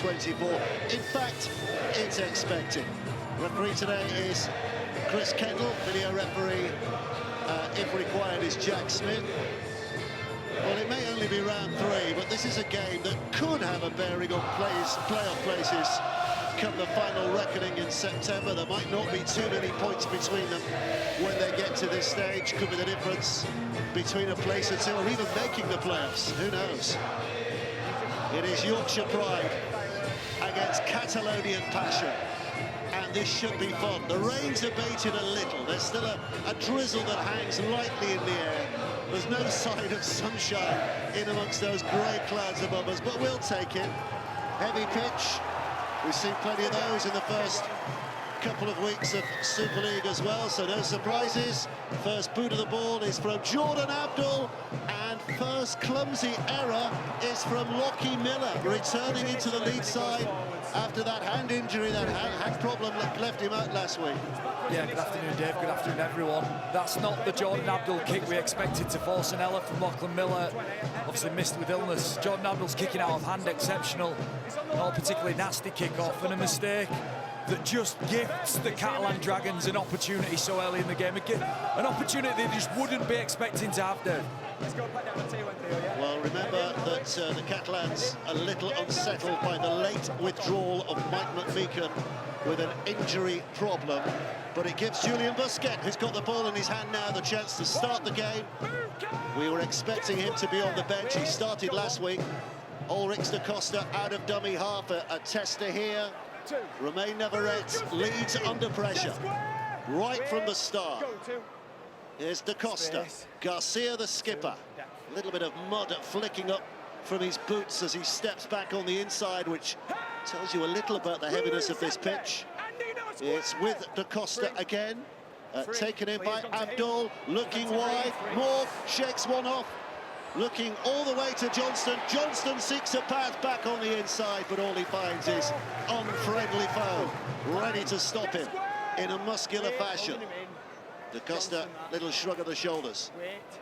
24. In fact, it's expected. Referee today is Chris Kendall. Video referee, if required, is Jack Smith. Well, it may only be round 3, but this is a game that could have a bearing on playoff places come the final reckoning in September. There might not be too many points between them when they get to this stage. Could be the difference between a place or two, or even making the playoffs. Who knows? It is Yorkshire pride against Catalonian passion, and this should be fun. The rain's abated a little. There's still a drizzle that hangs lightly in the air. There's no sign of sunshine in amongst those grey clouds above us, but we'll take it. Heavy pitch. We've seen plenty of those in the first couple of weeks of Super League as well, so no surprises. First boot of the ball is from Jordan Abdul, and first clumsy error is from Lockie Miller, returning into the lead side after that hand injury, that hand problem that left him out last week. Yeah, good afternoon, Dave. Good afternoon, everyone. That's not the Jordan Abdul kick we expected to force an error from Lachlan Miller. Obviously missed with illness. Jordan Abdul's kicking out of hand, exceptional. Not a particularly nasty kick-off, and a mistake that just gifts the Catalan Dragons an opportunity so early in the game. An opportunity they just wouldn't be expecting to have, Dave. Well, remember that the Catalans a little unsettled by the late withdrawal of Mike McMeekan with an injury problem, but it gives Julian Busquets, who's got the ball in his hand now, the chance to start the game. We were expecting him to be on the bench. He started last week. Ulrich da Costa out of dummy half, a tester here. Romain Navarrete leads under pressure right from the start. Here's da Costa, Garcia the skipper. A little bit of mud flicking up from his boots as he steps back on the inside, which tells you a little about the heaviness of this pitch. It's with da Costa again, taken in by Abdul, looking wide. Moore shakes one off, looking all the way to Johnston. Johnston seeks a path back on the inside, but all he finds is unfriendly foe, ready to stop him in a muscular fashion. Da Costa, little shrug of the shoulders.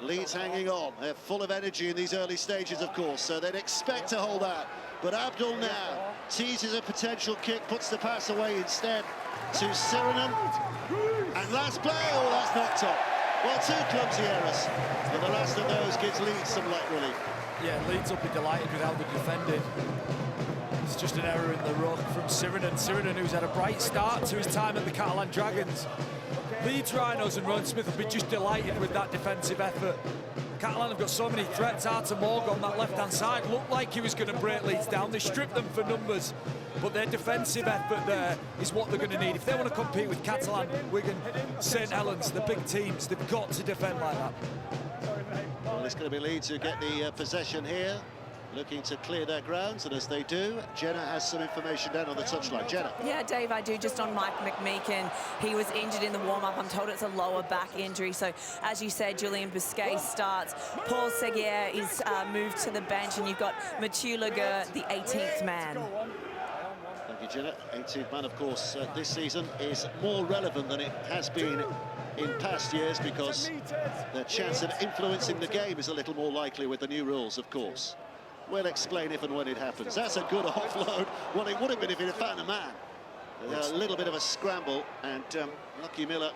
Leeds hanging on. They're full of energy in these early stages, of course, so they'd expect to hold out. But Abdul now teases a potential kick, puts the pass away instead to Sirinen. And last play, oh, that's knocked off. Well, 2 clumsy errors, and the last of those gives Leeds some light relief. Yeah, Leeds will be delighted with how they're defended. It's just an error in the ruck from Sirinen. Sirinen, who's had a bright start to his time at the Catalan Dragons. Leeds Rhinos and Ron Smith will be just delighted with that defensive effort. Catalan have got so many threats. Artur Morg on that left-hand side looked like he was going to break Leeds down. They stripped them for numbers, but their defensive effort there is what they're going to need. If they want to compete with Catalan, Wigan, St Helens, the big teams, they've got to defend like that. Well, it's going to be Leeds who get the possession here, looking to clear their grounds, and as they do, Jenna has some information down on the touchline. Jenna. Yeah, Dave, I do, just on Mike McMeekan. He was injured in the warm-up. I'm told it's a lower back injury. So, as you said, Julian Busquets starts. Paul Seguier is moved to the bench, and you've got Mathieu Leguer, the 18th man. Thank you, Jenna. 18th man, of course, this season is more relevant than it has been in past years because their chance of influencing the game is a little more likely with the new rules, of course. We'll explain if and when it happens. That's a good offload. Well, it would have been if he'd have found a man. A little bit of a scramble, and Lockie Miller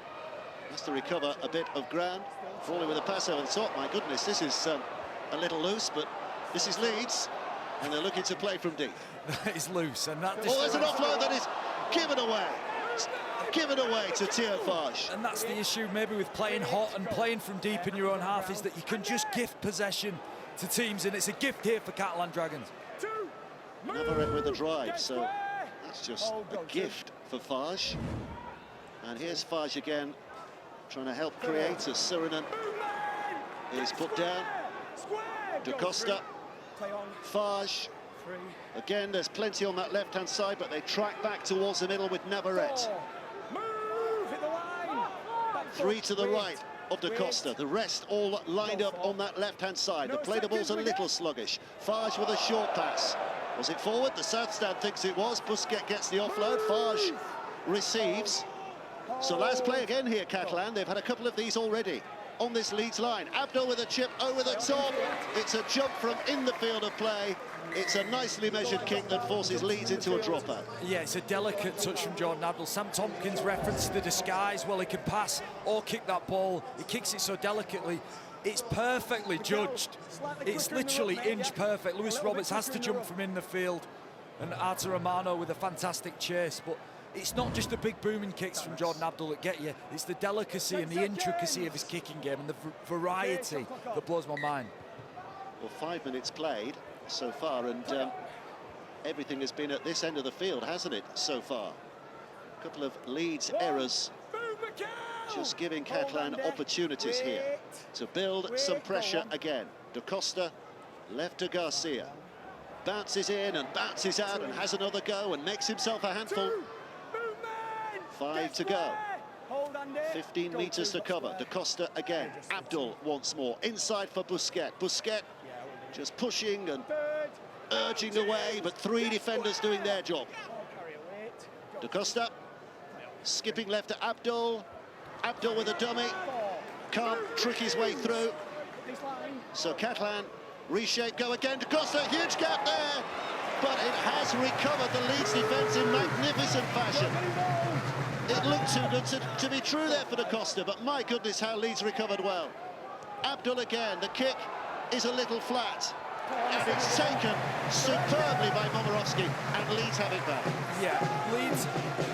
has to recover a bit of ground. Falling with a pass over the top. My goodness, this is a little loose, but this is Leeds, and they're looking to play from deep. That is loose, and that... Oh, there's an offload that is given away. Given away to Theo Fage. And that's the issue, maybe, with playing hot and playing from deep in your own half, is that you can just gift possession to teams, and it's a gift here for Catalan Dragons. Navarrete with the drive, so that's just a gift for Fage. And here's Fage again, trying to help create as Sirinen is put down. Da Costa, Fage. Again, there's plenty on that left-hand side, but they track back towards the middle with Navarrete. 3 to the right of da Costa. The rest all lined up on that left-hand side. The play the ball's a little sluggish. Fage with a short pass. Was it forward? The South Stand thinks it was. Busquets gets the offload. Fage receives. So last play again here, Catalan. They've had a couple of these already. on this Leeds line. Abdul with a chip over the top. It's a jump from in the field of play. It's a nicely measured kick that forces Leeds into a dropout. Yeah, it's a delicate touch from Jordan Abdul. Sam Tompkins referenced the disguise. Well, he can pass or kick that ball. He kicks it so delicately. It's perfectly judged. It's literally inch perfect. Lewis Roberts has to jump from in the field, and Artur Romano with a fantastic chase. But it's not just the big booming kicks from Jordan Abdul that get you. It's the delicacy and the intricacy of his kicking game and the variety that blows my mind. Well, 5 minutes played so far, and everything has been at this end of the field, hasn't it, so far? A couple of Leeds errors, just giving Catalan opportunities here to build some pressure again. Da Costa, left to Garcia. Bounces in and bounces out and has another go and makes himself a handful. 5 to go. 15 metres to cover. Da Costa again. Abdul once more. Inside for Busquets. Busquets just pushing and urging away, but 3 defenders doing their job. Da Costa skipping left to Abdul. Abdul with a dummy. Can't trick his way through. So Catalan reshape, go again. Da Costa, huge gap there. But it has recovered the Leeds defence in magnificent fashion. It looked too good to be true there for Da Costa, but my goodness, how Leeds recovered well. Abdul again, the kick is a little flat. And it's taken superbly by Momirovski, and Leeds have it back. Yeah, Leeds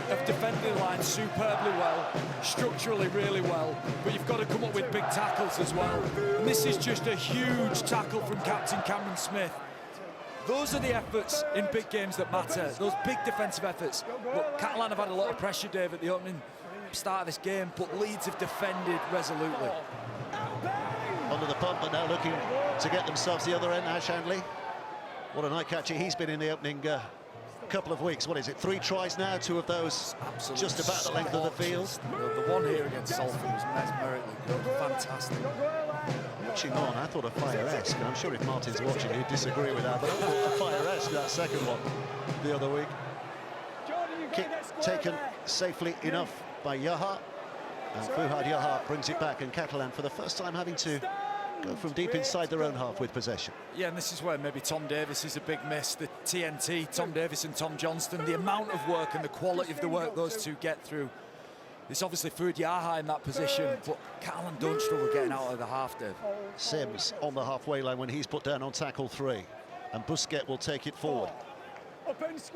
have defended the line superbly well, structurally really well, but you've got to come up with big tackles as well. And this is just a huge tackle from captain Cameron Smith. Those are the efforts in big games that matter, those big defensive efforts. Look, Catalan have had a lot of pressure, Dave, at the opening start of this game, but Leeds have defended resolutely. Under the pump, but now looking to get themselves the other end. Ash Handley, what a night catcher he's been in the opening couple of weeks. What is it, 3 tries now, 2 of those absolutely just about the length of the field. The one here against Salford was mesmerically good, fantastic. Watching on, I thought a fire-esque, and I'm sure if Martin's watching he'd disagree with that, but I thought a fire-esque, that second one the other week. Kick taken safely enough by Yaha, and Fuhad Yaha brings it back, and Catalan for the first time having to go from deep inside their own half with possession. Yeah, and this is where maybe Tom Davis is a big miss. The TNT, Tom Davis and Tom Johnston, the amount of work and the quality of the work those two get through. It's obviously Fuhad Yaha in that position, but Catalan don't struggle getting out of the half, Dave. Sims on the halfway line when he's put down on tackle 3, and Busquets will take it forward.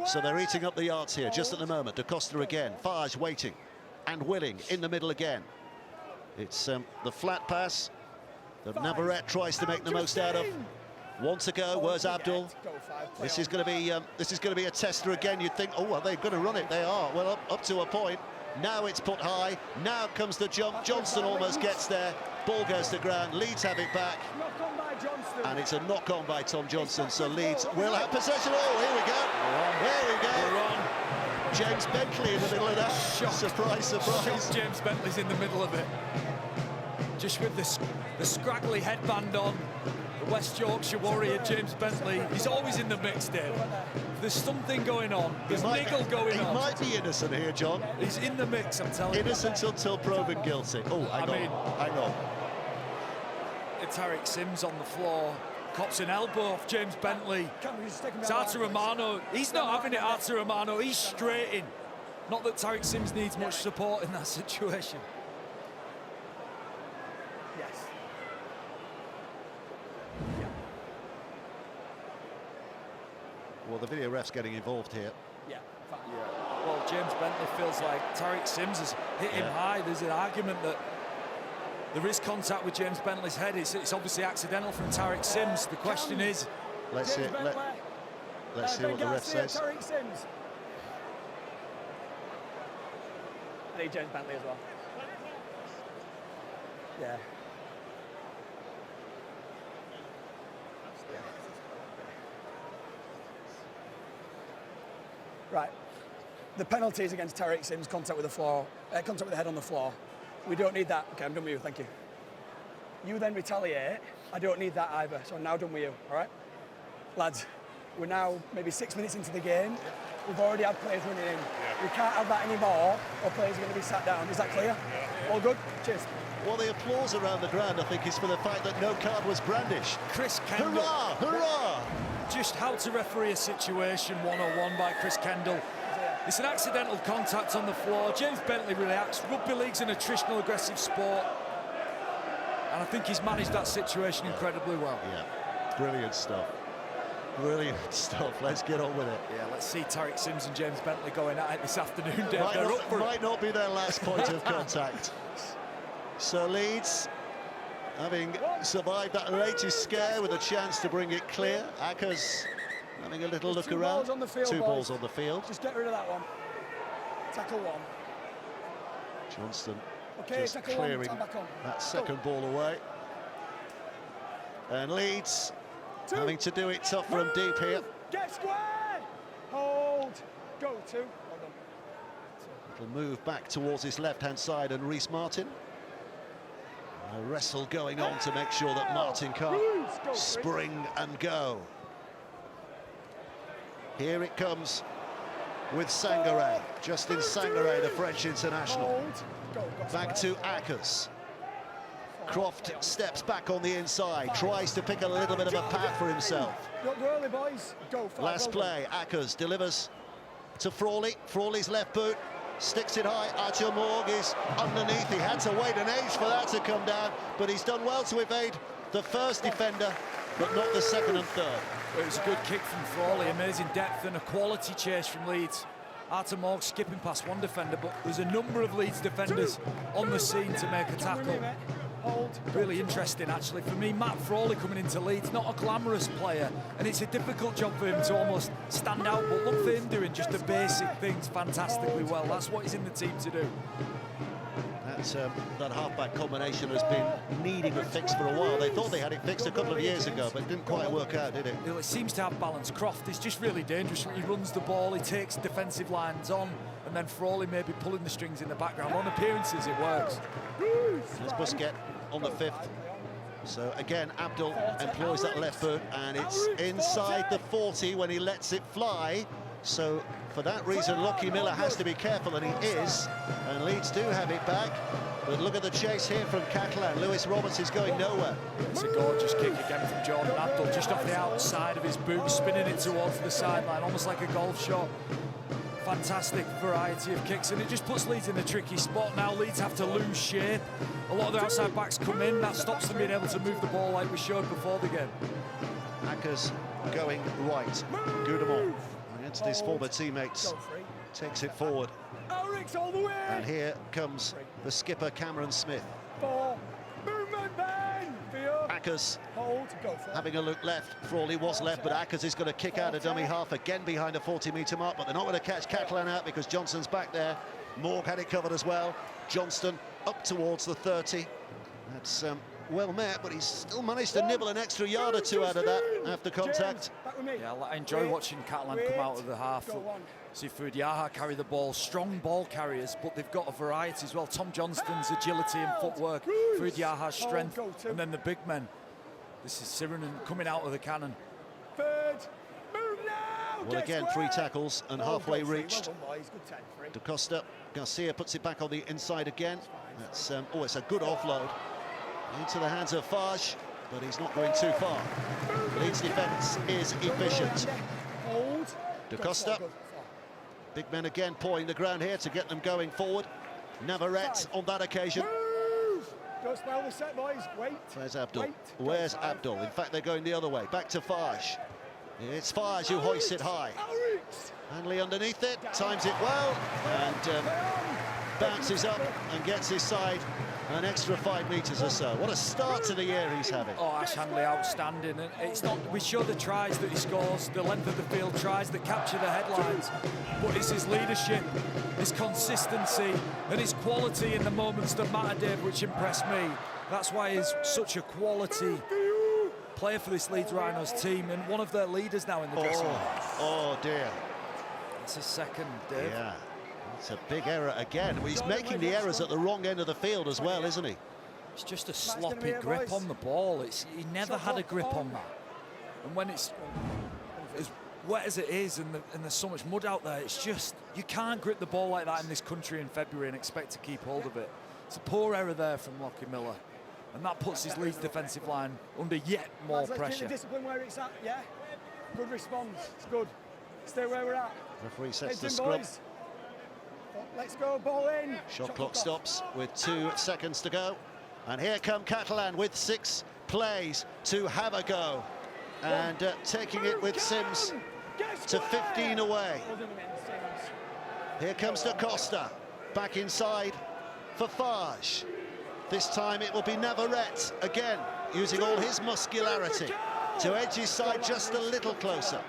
So they're eating up the yards here just at the moment. Da Costa again, Farge waiting and willing in the middle again. It's the flat pass that Navarrete tries to make the most out of. 1 to go. Where's Abdul? This is going to be a tester again. You'd think, oh, are they going to run it? They are. Well, up to a point. Now it's put high. Now comes the jump. Johnson almost gets there. Ball goes to ground. Leeds have it back. And it's a knock-on by Tom Johnson. So Leeds will have possession. Oh, here we go. There we go. We're on. James Bentley in the middle of that. Surprise, surprise. James Bentley's in the middle of it. Just with the scraggly headband on. The West Yorkshire warrior, James Bentley. He's always in the mix, Dave. There's something going on. There's niggle going on. He might be innocent here, John. He's in the mix, I'm telling you. Innocent until proven guilty. Oh, hang on. Tariq Sims on the floor. Cops an elbow off James Bentley. It's Artur Romano. He's not having it, Artur Romano. He's straight in. Not that Tariq Sims needs much support in that situation. Yes. Well, the video ref's getting involved here. Yeah. Well, James Bentley feels like Tariq Sims has hit him high. There's an argument that there is contact with James Bentley's head. It's obviously accidental from Tariq Sims. The question is... Let's hear what the ref says. Tariq Sims. I need James Bentley as well. Yeah. Right. The penalty is against Tariq Sims, contact with the floor, contact with the head on the floor. We don't need that. Okay, I'm done with you, thank you. You then retaliate. I don't need that either, so I'm now done with you, all right? Lads, we're now maybe 6 minutes into the game. We've already had players running in. We can't have that anymore, or players are going to be sat down. Is that clear? All good? Cheers. Well, the applause around the ground, I think, is for the fact that no card was brandished. Chris Kendall. Hurrah! Hurrah! Just how to referee a situation 101 by Chris Kendall. It's an accidental contact on the floor. James Bentley relaxed. Rugby league's an attritional aggressive sport. And I think he's managed that situation incredibly well. Yeah, brilliant stuff. Brilliant stuff. Let's get on with it. Yeah, let's see Tariq Sims and James Bentley going at it this afternoon, Dave. Might not be their last point of contact. So Leeds, having survived that latest scare with a chance to bring it clear. Akers having a little look around. Two balls on the field. Just get rid of that one. Tackle one. Johnston okay, just clearing that second ball away. And Leeds having to do it tough from deep here. Get squared! Hold! Go two. Well done. Little move back towards his left-hand side and Reece Martin. A wrestle going on to make sure that Martin can't spring and go. Here it comes with Sangaré. Justin Sangaré, the French international. Back to Akers. Croft steps back on the inside, tries to pick a little bit of a path for himself. Go early, boys. Go fast. Last play, Akers delivers to Frawley. Frawley's left boot, sticks it high. Archer Morg is underneath. He had to wait an age for that to come down, but he's done well to evade the first defender, but not the second and third. It was a good kick from Frawley, amazing depth and a quality chase from Leeds. Archer Morg skipping past one defender, but there's a number of Leeds defenders on the scene to make a tackle. Really interesting, actually. For me, Matt Frawley coming into Leeds, not a glamorous player, and it's a difficult job for him to almost stand out, but look for him doing just the basic things fantastically well. That's what he's in the team to do. That half-back combination has been needing a fix for a while. They thought they had it fixed a couple of years ago, but it didn't quite work out, did it? It seems to have balance. Croft is just really dangerous. He runs the ball, he takes defensive lines on, and then Frawley maybe pulling the strings in the background. On appearances, it works. There's Busquets on the fifth. So again, Abdul employs that left foot, and it's inside the 40 when he lets it fly. So for that reason, Lockie Miller has to be careful, and he is. And Leeds do have it back. But look at the chase here from Catalan. Lewis Roberts is going nowhere. It's a gorgeous kick again from Jordan Abdul, just off the outside of his boot, spinning it towards the sideline, almost like a golf shot. Fantastic variety of kicks, and it just puts Leeds in a tricky spot. Now Leeds have to lose shape. A lot of the outside backs come in. That stops them being able to move the ball like we showed before the game. Akers going right. Goudemont against his former teammates. Takes it forward. And here comes the skipper, Cameron Smith. Akers having a look left. Frawley was left, but Akers is going to kick out a dummy half again behind the 40-metre mark, but they're not going to catch Catalan out because Johnston's back there. Morg had it covered as well. Johnston up towards the 30. That's well met, but he's still managed to nibble an extra yard or two out of that after contact. Yeah, I enjoy watching Catalan come out of the half. See Fudiaha carry the ball, strong ball carriers, but they've got a variety as well. Tom Johnston's agility and footwork, Fudiaha's strength, and then the big men. This is Sirenen coming out of the cannon. Well, again, 3 tackles and halfway reached. Da Costa, Garcia puts it back on the inside again. That's oh, it's a good offload into the hands of Fage, but he's not going too far. Leeds defence is efficient. Da Costa. Big men again pawing the ground here to get them going forward. Navarrete on that occasion. Don't spoil the set, boys. Wait. Where's Abdul? Where's Abdul? In fact, they're going the other way. Back to Fage. It's Fage who hoists it high. Hanley underneath it, times it well, and bounces up and gets his side an extra 5 metres or so. What a start to the year he's having. Oh, Ash Hanley outstanding. And it's not, we show the tries that he scores, the length of the field tries that capture the headlines, but it's his leadership, his consistency and his quality in the moments that matter, Dave, which impressed me. That's why he's such a quality player for this Leeds Rhinos team and one of their leaders now in the dressing room. Oh dear. It's a second, Dave. Yeah. It's a big error again. He's making the errors at the wrong end of the field as well, isn't he? It's just a sloppy grip on the ball. He never had a grip on that. And when it's as wet as it is and there's so much mud out there, it's just, you can't grip the ball like that in this country in February and expect to keep hold of it. It's a poor error there from Lockie Miller. And that puts his Leeds defensive line under yet more Let's keep pressure. the discipline where it's at, yeah? Good response, it's good. Stay where we're at. Referee sets the Heads in, scrum. boys. Let's go, ball in. Shot clock stops with 2 seconds to go. And here come Catalan with 6 plays to have a go. And taking it with Sims to 15 away. Here comes Da Costa, back inside for Fage. This time it will be Navarrete again, using all his muscularity to edge his side just a little closer.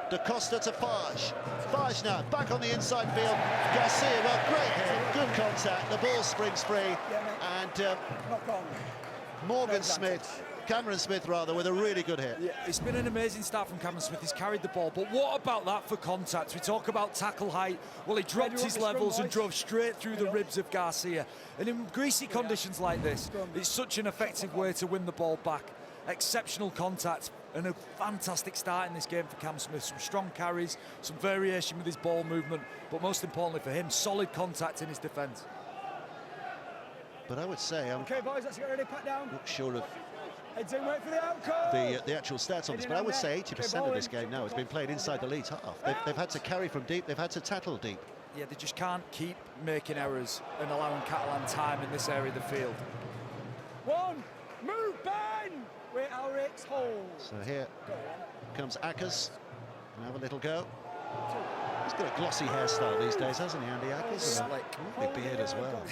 Da Costa to Fage. Fage now back on the inside field. Garcia, well, great hit, good contact. The ball springs free, and Cameron Smith rather, with a really good hit. Yeah, it's been an amazing start from Cameron Smith. He's carried the ball, but what about that for contact? We talk about tackle height. Well, he dropped his levels and drove straight through the ribs of Garcia. And in greasy conditions like this, it's such an effective way to win the ball back. Exceptional contact and a fantastic start in this game for Cam Smith. Some strong carries, some variation with his ball movement, but most importantly for him, solid contact in his defence. But I would say Okay, boys, let's get ready, pat down. not sure of Heads in, wait for the outcome. the actual stats on this, but I would say 80% of this game now has been played inside the Leeds half. They've had to carry from deep, they've had to tackle deep. Yeah, they just can't keep making errors and allowing Catalan time in this area of the field. One, move, Ben! Wait, Ulrich's hold. So here comes Ackers. Have a little go. He's got a glossy hairstyle these days, hasn't he, Andy Ackers? Slick. Lovely beard as well.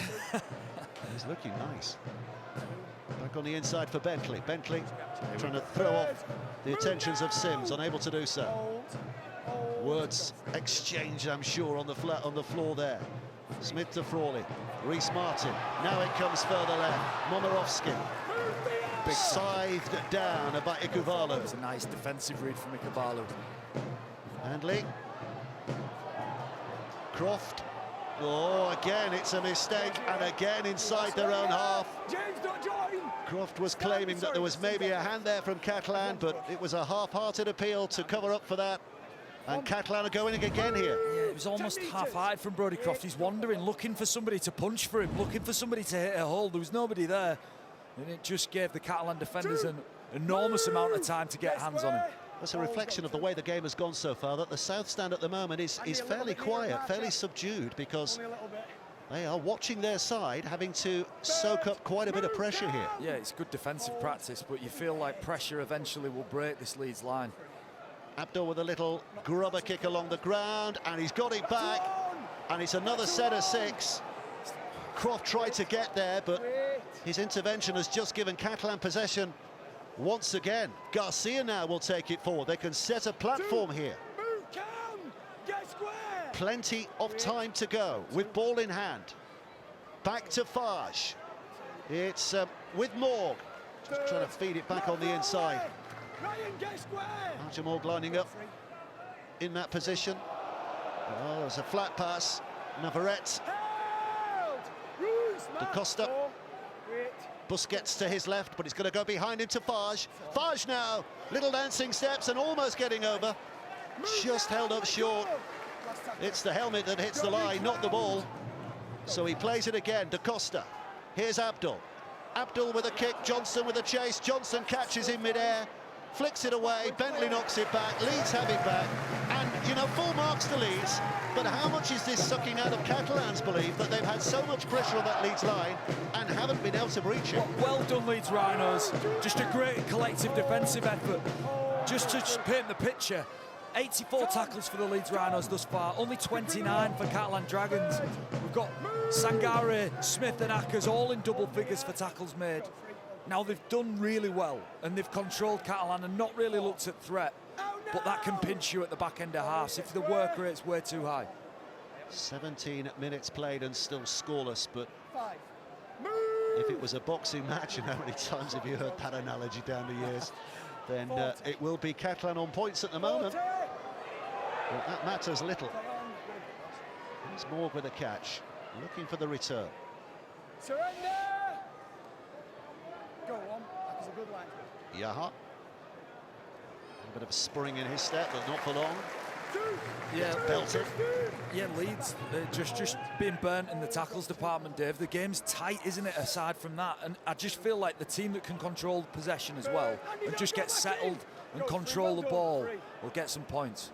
He's looking nice. Back on the inside for Bentley. Bentley trying to throw off the attentions of Sims, unable to do so. Words exchanged, I'm sure, on the floor there. Smith to Frawley. Reece Martin. Now it comes further left. Momirovski. Big scythed down by Ikuvalu. It was a nice defensive read from Ikuvalu. Handley. Croft. Oh, again, it's a mistake, and again inside their own half. James, don't join! Croft was claiming that there was maybe a hand there from Catalan, but it was a half-hearted appeal to cover up for that. And Catalan are going again here. Yeah, it was almost half-eyed from Brodie Croft. He's wandering, looking for somebody to punch for him, looking for somebody to hit a hole. There was nobody there. And it just gave the Catalan defenders an enormous amount of time to get hands on him. That's a reflection of the way the game has gone so far, that the South Stand at the moment is fairly quiet, fairly subdued, because they are watching their side, having to soak up quite a bit of pressure here. Yeah, it's good defensive practice, but you feel like pressure eventually will break this Leeds line. Abdul with a little grubber kick along the ground, and he's got it back, and it's another set of 6. Croft tried to get there, but his intervention has just given Catalan possession once again. Garcia now will take it forward. They can set a platform here. Plenty of time to go with ball in hand. Back to Fage. It's with Morg. Just trying to feed it back on the inside. Archie Morg lining up in that position. Oh, there's a flat pass. Navarrete. Da Costa. Busquets to his left, but he's going to go behind him to Fage. Fage now, little dancing steps and almost getting over. Just held up short. It's the helmet that hits the line, not the ball. So he plays it again. Da Costa. Here's Abdul. Abdul with a kick, Johnson with a chase. Johnson catches in midair, flicks it away. Bentley knocks it back. Leeds have it back. And, you know, full marks to Leeds. But how much is this sucking out of Catalan's belief that they've had so much pressure on that Leeds line and haven't been able to breach it? Well done, Leeds Rhinos. Just a great collective defensive effort. Just to paint the picture, 84 tackles for the Leeds Rhinos thus far, only 29 for Catalan Dragons. We've got Sangare, Smith and Ackers all in double figures for tackles made. Now they've done really well and they've controlled Catalan and not really looked at threat. But that can pinch you at the back end of halves if the work rate's way too high. 17 minutes played and still scoreless, but if it was a boxing match, and how many times have you heard that analogy down the years, then it will be Catalan on points at the moment. But that matters little. Here's Morg with a catch, looking for the return. Surrender! Go on, that was a good line. Yaha. A bit of a spring in his step, but not for long. Yeah, belted. Yeah, Leeds just being burnt in the tackles department, Dave. The game's tight, isn't it, aside from that? And I just feel like the team that can control possession as well and just get settled and control the ball will get some points.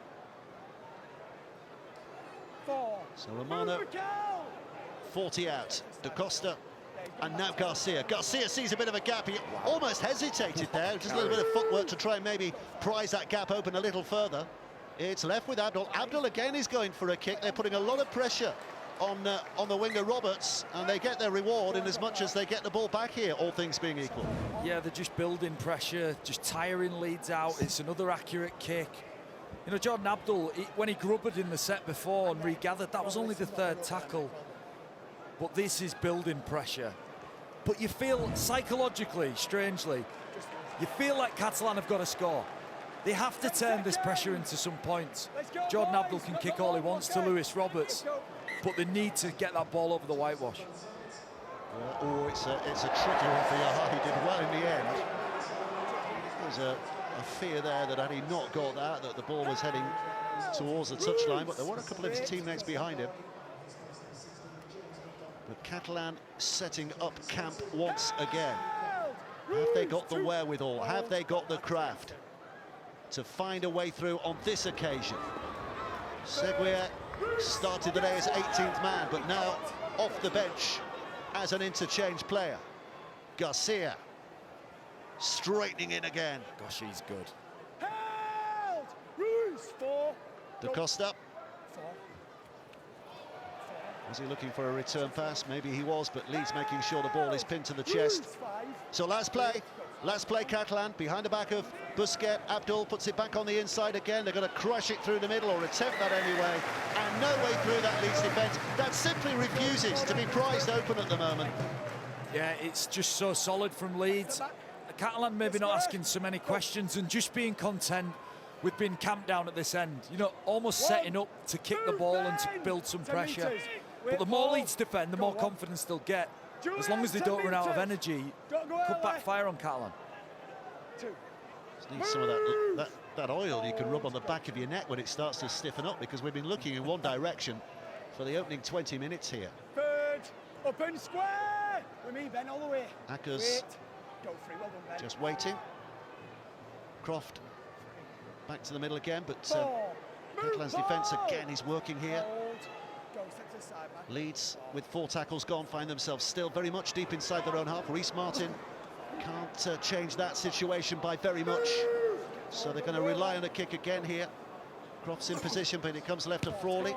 So Romano, 40 out. Da Costa and now Garcia. Garcia sees a bit of a gap. He almost hesitated there. Just a little bit of footwork to try and maybe prise that gap open a little further. It's left with Abdul. Abdul again is going for a kick. They're putting a lot of pressure on the winger Roberts, and they get their reward in as much as they get the ball back here, all things being equal. Yeah, they're just building pressure, just tiring Leeds out. It's another accurate kick. You know, Jordan Abdul, when he grubbered in the set before and regathered, that was only the third tackle. But this is building pressure. But you feel psychologically, strangely, you feel like Catalan have got to score. They have to turn this pressure into some points. Jordan Abdul can kick all he wants to Lewis Roberts, but they need to get that ball over the whitewash. Oh, it's a tricky one for Yaha. He did well in the end. There's a fear there that had he not got that the ball was heading towards the touchline, but there were a couple of his teammates behind him. But Catalan setting up camp once again. Have they got the wherewithal? Have they got the craft to find a way through on this occasion? Seguier started the day as 18th man, but now off the bench as an interchange player. Garcia straightening in again. Gosh, he's good. Da Costa. Was he looking for a return pass? Maybe he was, but Leeds making sure the ball is pinned to the chest. So last play Catalan, behind the back of Busquets. Abdul puts it back on the inside again. They're going to crush it through the middle, or attempt that anyway. And no way through that Leeds defence. That simply refuses to be prized open at the moment. Yeah, it's just so solid from Leeds. Catalan maybe not asking so many questions and just being content with being camped down at this end. You know, almost setting up to kick the ball and to build some pressure. But the more Leeds defend, the more confidence they'll get. As long as they don't run out of energy, could backfire on Catalan. Just need some of that oil you can rub on the back of your neck when it starts to stiffen up, because we've been looking in one direction for the opening 20 minutes here. Third, open square. With me, Ben, all the way. Akers Go free, well done, Ben. just waiting. Croft back to the middle again, but Catalan's defence again is working here. Go, step to the side, man. Leeds, with 4 tackles gone, find themselves still very much deep inside their own half. Reece Martin can't change that situation by very much, so they're going to rely on a kick again here. Croft's in position, but it comes left to Frawley.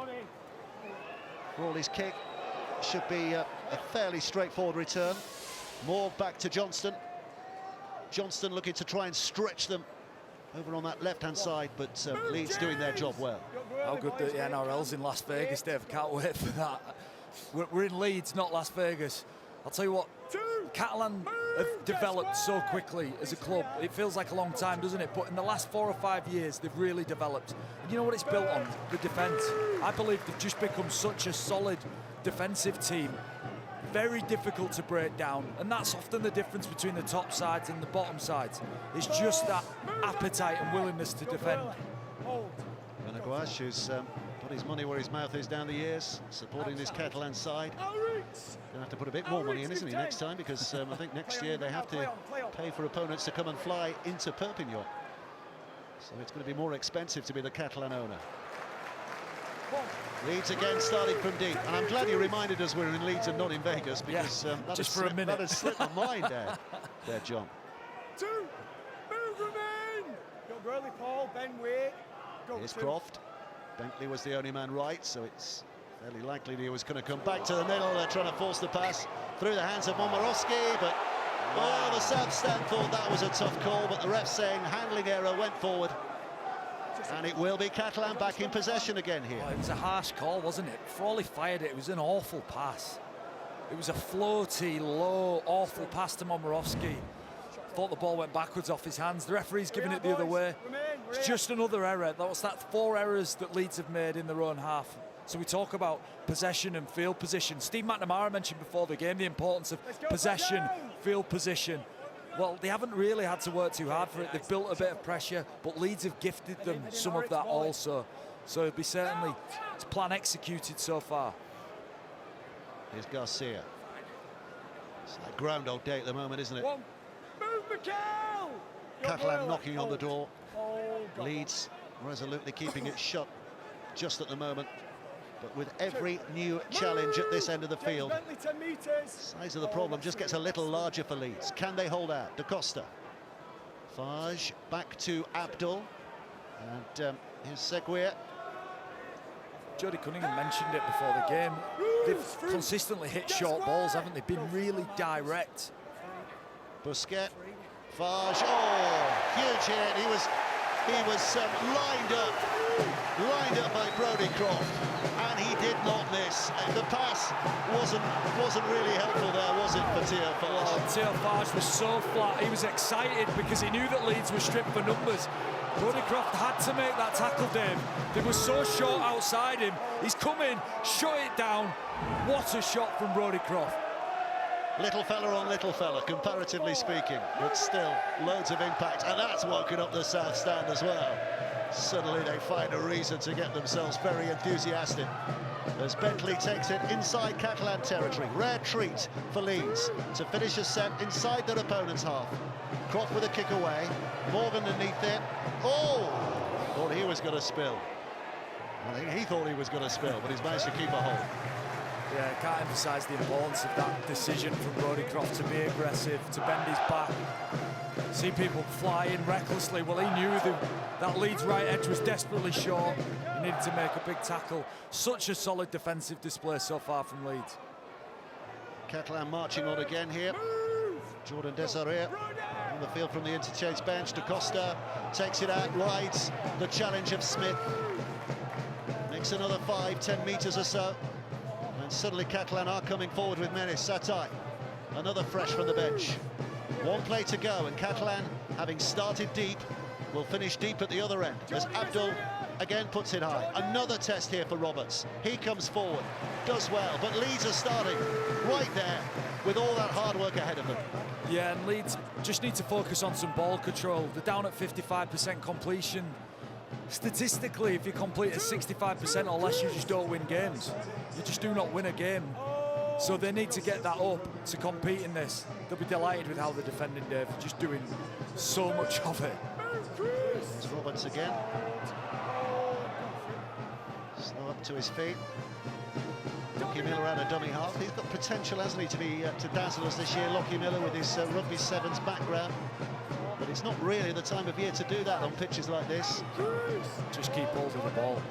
Frawley's kick should be a fairly straightforward return. More back to Johnston. Johnston looking to try and stretch them over on that left-hand side, but Leeds doing their job well. How good the NRL's in Las Vegas, Dave. Can't wait for that. We're in Leeds, not Las Vegas. I'll tell you what, Catalan have developed so quickly as a club. It feels like a long time, doesn't it? But in the last 4 or 5 years, they've really developed. And you know what it's built on? The defence. I believe they've just become such a solid defensive team. Very difficult to break down, and that's often the difference between the top sides and the bottom sides. It's just that appetite and willingness to defend. Benaguas, who's put his money where his mouth is down the years, supporting this Catalan side. Going to have to put a bit more money in, isn't he, next time? Because I think next year they have to pay for opponents to come and fly into Perpignan. So it's going to be more expensive to be the Catalan owner. Leeds again starting from deep, and I'm glad you reminded us we're in Leeds and not in Vegas, because that just for a minute. That has slipped my mind there, John. Move, remain. Go early, Paul. Ben, wait. Here's Croft. Bentley was the only man right, so it's fairly likely he was going to come back to the middle. They're trying to force the pass through the hands of Momorowski, but the South Stand thought that was a tough call, but the ref saying handling error, went forward. And it will be Catalan back in possession again here. Oh, it was a harsh call, wasn't it? Frawley fired it. It was an awful pass. It was a floaty, low, awful pass to Momorowski. Thought the ball went backwards off his hands. The referee's giving it the other way. It's just another error. That's 4 errors that Leeds have made in their own half. So we talk about possession and field position. Steve McNamara mentioned before the game the importance of possession, field position. Well, they haven't really had to work too hard for it. They've built a bit of pressure, but Leeds have gifted them some of that also. So it'll be certainly his plan executed so far. Here's Garcia. It's like Groundhog Day at the moment, isn't it? Move, Mikel! Catalan knocking on the door. God. Leeds resolutely keeping it shut just at the moment. But with every new challenge at this end of the field, Bentley, 10 metres. size of the problem just gets a little larger for Leeds. Can they hold out? Da Costa. Fage back to Abdul. And here's Seguier. Jody Cunningham mentioned it before the game. They've consistently hit short balls, haven't they? Been really direct. Busquets. Fage. Oh, huge hit. He was lined up by Brodie Croft, and he did not miss. The pass wasn't really helpful there, was it, for Theo Fage? Oh, Theo Fage was so flat. He was excited because he knew that Leeds were stripped for numbers. Brodie Croft had to make that tackle, Dave. They were so short outside him. He's come in, shut it down. What a shot from Brodie Croft. Little fella on little fella, comparatively speaking, but still loads of impact, and that's woken up the South Stand as well. Suddenly they find a reason to get themselves very enthusiastic as Bentley takes it inside Catalan territory. Rare treat for Leeds to finish a set inside their opponent's half. Croft with a kick away, Morgan underneath it. Oh! Thought he was going to spill. I think he thought he was going to spill, but he's managed to keep a hold. Yeah, I can't emphasise the importance of that decision from Brodie Croft to be aggressive, to bend his back. See people fly in recklessly. Well, he knew that Leeds right edge was desperately short. He needed to make a big tackle. Such a solid defensive display so far from Leeds. Catalan marching on again here. Jordan Desiree on the field from the interchange bench. Da Costa takes it out, rides the challenge of Smith. Makes another 5-10 metres or so. And suddenly Catalan are coming forward with menace. Satai, another fresh from the bench. One play to go, and Catalan, having started deep, will finish deep at the other end as Abdul again puts it high. Another test here for Roberts. He comes forward, does well, but Leeds are starting right there with all that hard work ahead of them. Yeah, and Leeds just need to focus on some ball control. They're down at 55% completion. Statistically, if you complete at 65% or less, you just don't win games. You just do not win a game. So they need to get that up to compete in this. They'll be delighted with how they're defending, Dave. Just doing so much of it. It's Roberts again. Slow up to his feet. Lockie Miller out of dummy half. He's got potential, hasn't he, to dazzle us this year. Lockie Miller with his rugby sevens background. But it's not really the time of year to do that on pitches like this. Just keep hold of the ball.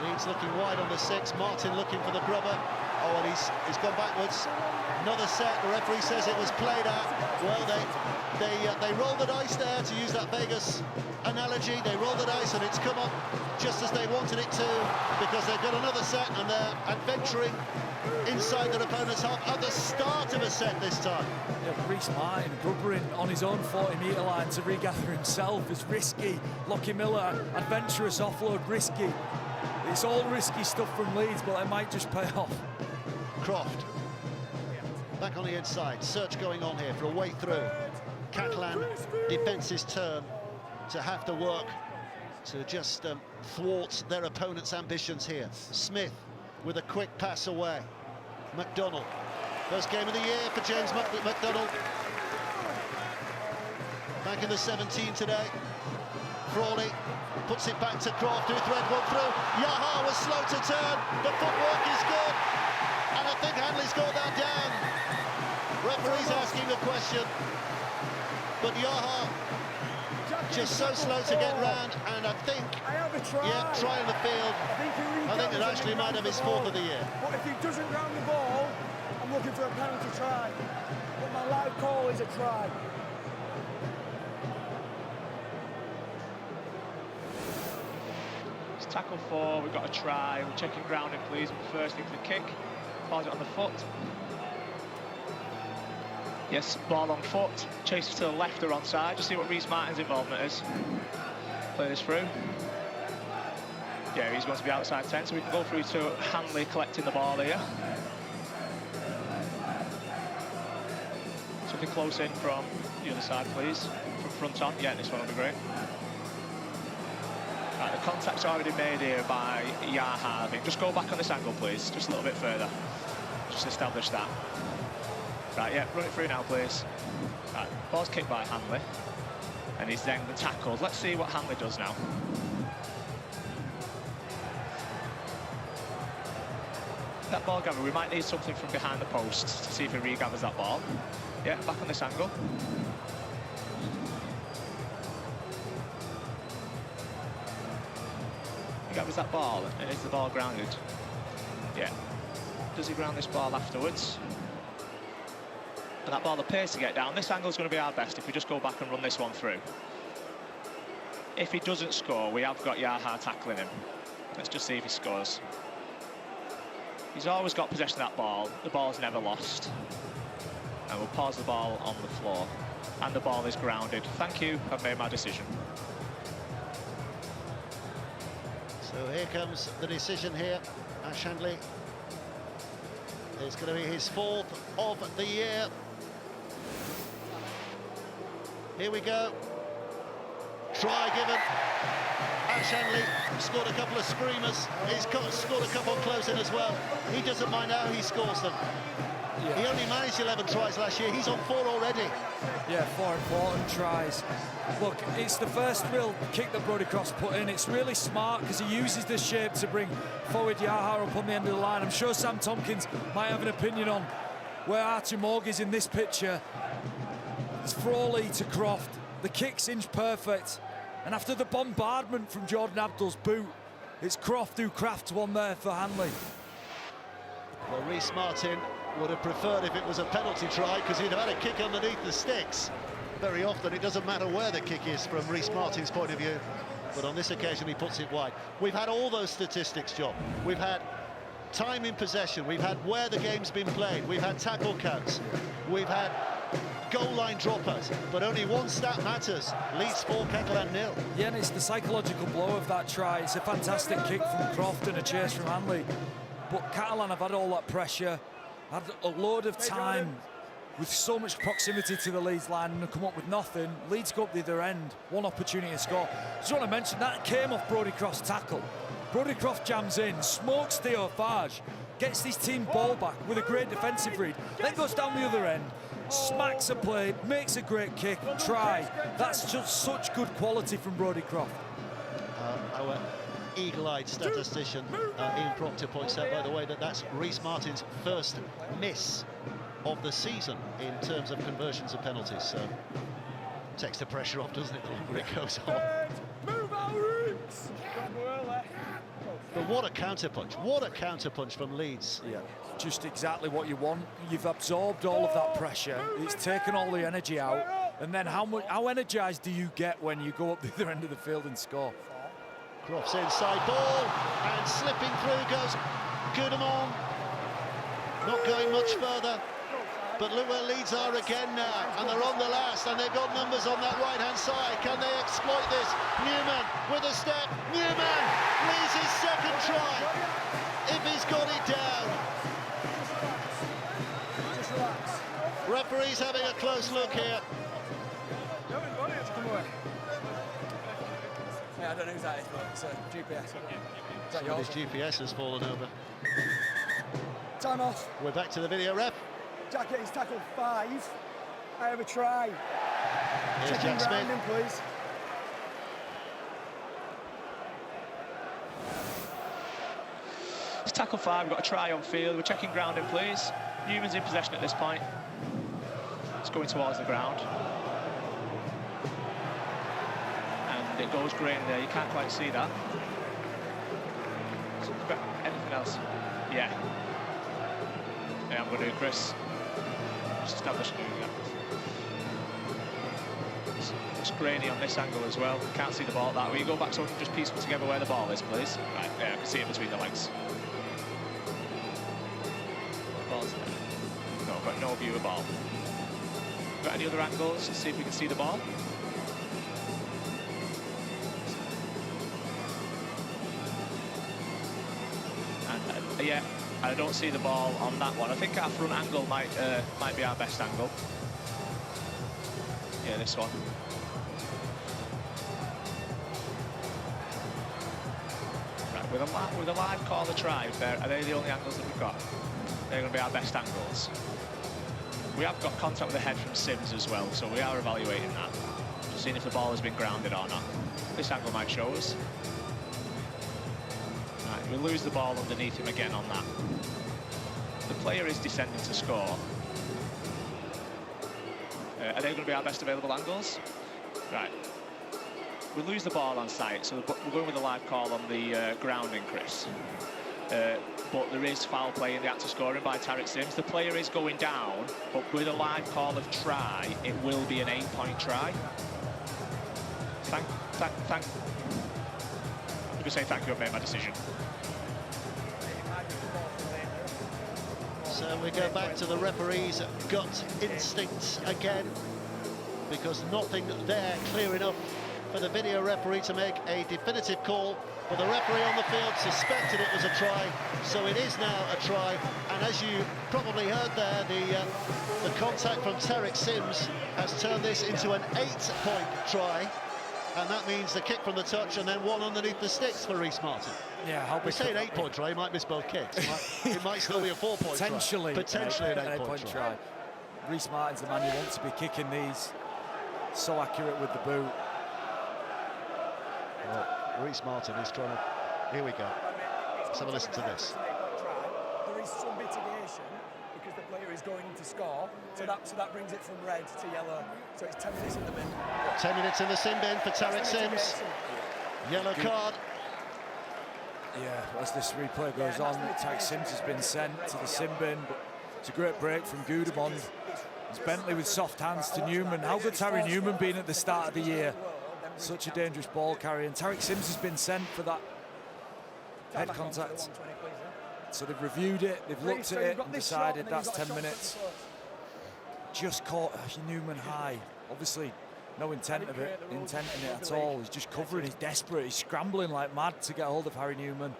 Leeds looking wide on the 6. Martin looking for the grubber. Oh, and he's gone backwards. Another set. The referee says it was played out. Well, they rolled the dice there, to use that Vegas analogy. They rolled the dice, and it's come up just as they wanted it to, because they've got another set, and they're adventuring inside their opponent's half at the start of a set this time. Yeah, Reece Martin grubbering on his own 40-metre line to regather himself is risky. Lockie Miller, adventurous offload, risky. It's all risky stuff from Leeds, but it might just pay off. Croft back on the inside. Search going on here for a way through. Catalan defence's turn to have to work to just thwart their opponent's ambitions here. Smith with a quick pass away. McDonald, first game of the year for James McDonald. Back in the 17 today. Frawley puts it back to Croft, who thread one through. Yaha was slow to turn. The footwork is good, and I think Hanley's got that down. Referee's asking the question, but Yaha just so slow to get round, and I think, yeah, trying the field. I think it actually might have his 4th of the year. But if he doesn't ground the ball, I'm looking for a penalty try. But my live call is a try. It's tackle 4, we've got a try. We're checking grounding, please. First thing for the kick. Ball's it on the foot. Yes, ball on foot. Chases to the left or onside. Just see what Reece Martin's involvement is. Play this through. Yeah, he's going to be outside 10, so we can go through to Hanley collecting the ball here. Something close in from the other side, please. From front on. Yeah, this one will be great. Right, the contact's already made here by Yaha, I think. Just go back on this angle, please. Just a little bit further. Just establish that. Right, yeah, run it through now, please. Right, ball's kicked by Hanley. And he's then tackled. Let's see what Hanley does now. That ball gather, we might need something from behind the post to see if he regathers that ball. Yeah, back on this angle. He gathers that ball, and is the ball grounded? Yeah. Does he ground this ball afterwards? And that ball appears to get down. This angle's going to be our best if we just go back and run this one through. If he doesn't score, we have got Yaha tackling him. Let's just see if he scores. He's always got possession of that ball. The ball's never lost. And we'll pause the ball on the floor. And the ball is grounded. Thank you, I've made my decision. So here comes the decision here. Ash Handley. It's going to be his 4th of the year. Here we go. Try given. Ash Handley scored a couple of screamers. He's scored a couple close-in as well. He doesn't mind how he scores them. Yeah. He only managed 11 tries last year. He's on 4 already. Yeah, 4 important tries. Look, it's the first real kick that Brodie Croft's put in. It's really smart because he uses the shape to bring forward Yaha up on the end of the line. I'm sure Sam Tompkins might have an opinion on where Archie Morg is in this picture. It's Frawley to Croft. The kick's inch perfect. And after the bombardment from Jordan Abdul's boot, it's Croft who crafts one there for Hanley. Well, Rhys Martin would have preferred if it was a penalty try because he'd have had a kick underneath the sticks. Very often it doesn't matter where the kick is from Rhys Martin's point of view, but on this occasion he puts it wide. We've had all those statistics, John. We've had time in possession, we've had where the game's been played, we've had tackle counts, we've had goal line dropouts, but only one stat matters. Leeds 4, Catalan 0. Yeah, and it's the psychological blow of that try. It's a fantastic kick from Croft and a chase from Hanley. But Catalan have had all that pressure, had a load of time with so much proximity to the Leeds line and come up with nothing. Leeds go up the other end, one opportunity to score. Just want to mention that came off Brodie Croft's tackle. Brodie Croft jams in, smokes Theo Farge, gets his team ball back with a great defensive read, then goes down the other end, smacks a play, makes a great kick, try. That's just such good quality from Brodie Croft. Our eagle-eyed statistician Ian Proctor points out, by the way, that that's Rhys Martin's first miss of the season in terms of conversions of penalties. So takes the pressure off, doesn't it, the longer it goes on. But what a counter-punch. What a counter-punch from Leeds. Yeah, just exactly what you want. You've absorbed all of that pressure. It's taken all the energy out. And then how energised do you get when you go up the other end of the field and score? Croft's inside ball, and slipping through goes Goodemon. Not going much further. But look where Leeds are again now, and they're on the last, and they've got numbers on that right-hand side. Can they exploit this? Newman with a step. Newman leads his second try, if he's got it down. Referee's having a close look here. Yeah, I don't know who that is, but it's a GPS. Is that yours? His GPS has fallen over. Time off. We're back to the video ref. Jacket is tackled 5. I have a try. Here's Checking Jack Smith. grounding, please. It's tackle 5, we've got a try on field. We're checking grounding, please. Newman's in possession at this point. It's going towards the ground. And it goes green there, you can't quite see that. So we've got anything else? Yeah. Yeah, I'm going to do Chris. Just establishing it. It's grainy on this angle as well. Can't see the ball that way. You go back so we can just piece together where the ball is, please. Right, yeah, I can see it between the legs. The ball's there. No, I've got no view of ball. Got any other angles? Let's see if we can see the ball. And yeah, I don't see the ball on that one. I think our front angle might be our best angle. Yeah, this one. With a live call a try, are they the only angles that we've got? They're going to be our best angles. We have got contact with the head from Sims as well, so we are evaluating that. Just seeing if the ball has been grounded or not. This angle might show us. Right, we lose the ball underneath him again on that. The player is descending to score. Are they going to be our best available angles? Right. We lose the ball on site, so we're going with a live call on the grounding, Chris. But there is foul play in the act of scoring by Tariq Sims. The player is going down, but with a live call of try, it will be an 8-point try. Thank. You can say thank you, I've made my decision. So we go back to the referee's gut instincts again, because nothing there clear enough for the video referee to make a definitive call. But the referee on the field suspected it was a try, so it is now a try. And as you probably heard there, the contact from Tariq Sims has turned this into an 8-point try. And that means the kick from the touch and then one underneath the sticks for Reece Martin. Yeah, we say an 8-point try, he might miss both kicks. It might still be a 4-point try. Potentially an 8-point try. Reece Martin's the man you want to be kicking these. So accurate with the boot. Well, Reece Martin is trying to... Here we go. Let's have a listen to this. There is some mitigation because the player is going to score, so that brings it from red to yellow. So it's 10 minutes in the bin. 10 minutes in the sin bin for Tariq Sims. Yellow card. Yeah, as this replay goes on, Tariq Sims has been sent to the sin bin, but it's a great break from Gudemond. It's Bentley with soft hands to Newman. How good's Harry Newman been at the start of the year? Such a dangerous ball carrier. And Tariq Sims has been sent for that head contact. So they've reviewed it, they've looked at it and decided that's 10 minutes. Just caught Newman high. Obviously, no intent in it at all. He's just covering, he's desperate, he's scrambling like mad to get hold of Harry Newman.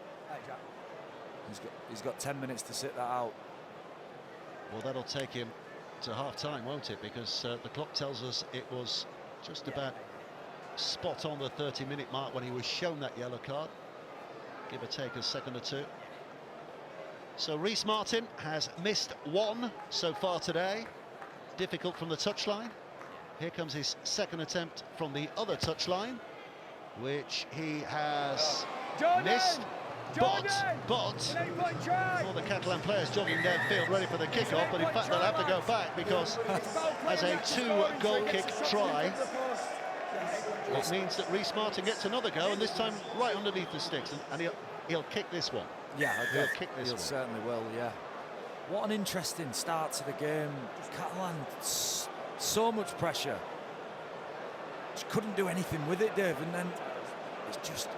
He's got 10 minutes to sit that out. Well, that'll take him to half-time, won't it? Because the clock tells us it was just about spot on the 30-minute mark when he was shown that yellow card. Give or take a second or two. So Reece Martin has missed one so far today. Difficult from the touchline. Here comes his second attempt from the other touchline, which he has missed. But all the Catalan players jogging downfield ready for the kickoff, but in fact they'll have to go back because as a 2-goal kick try, it means that Reece Martin gets another go, and this time right underneath the sticks, and he'll kick this one. Yeah, he'll kick this one. Certainly will, yeah. What an interesting start to the game. Catalan, so much pressure. Just couldn't do anything with it, Dave, and then it's just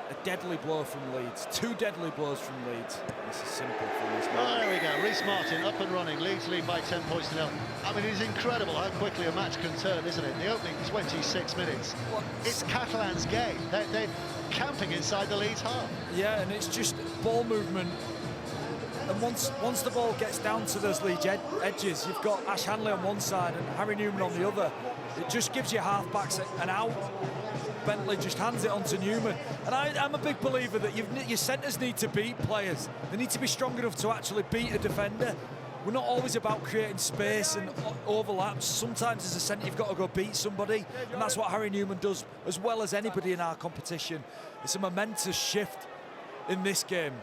a deadly blow from Leeds. 2 deadly blows from Leeds. This is simple for Reece Martin. Oh, there we go. Reece Martin up and running. Leeds lead by 10 points to 0. I mean, it's incredible how quickly a match can turn, isn't it? The opening 26 minutes. It's Catalan's game. They're camping inside the Leeds half. Yeah, and it's just ball movement. And once the ball gets down to those Leeds edges, you've got Ash Hanley on one side and Harry Newman on the other. It just gives you half-backs an out. Bentley just hands it on to Newman. And I'm a big believer that your centres need to beat players. They need to be strong enough to actually beat a defender. We're not always about creating space and overlaps. Sometimes as a centre you've got to go beat somebody, and that's what Harry Newman does as well as anybody in our competition. It's a momentous shift in this game.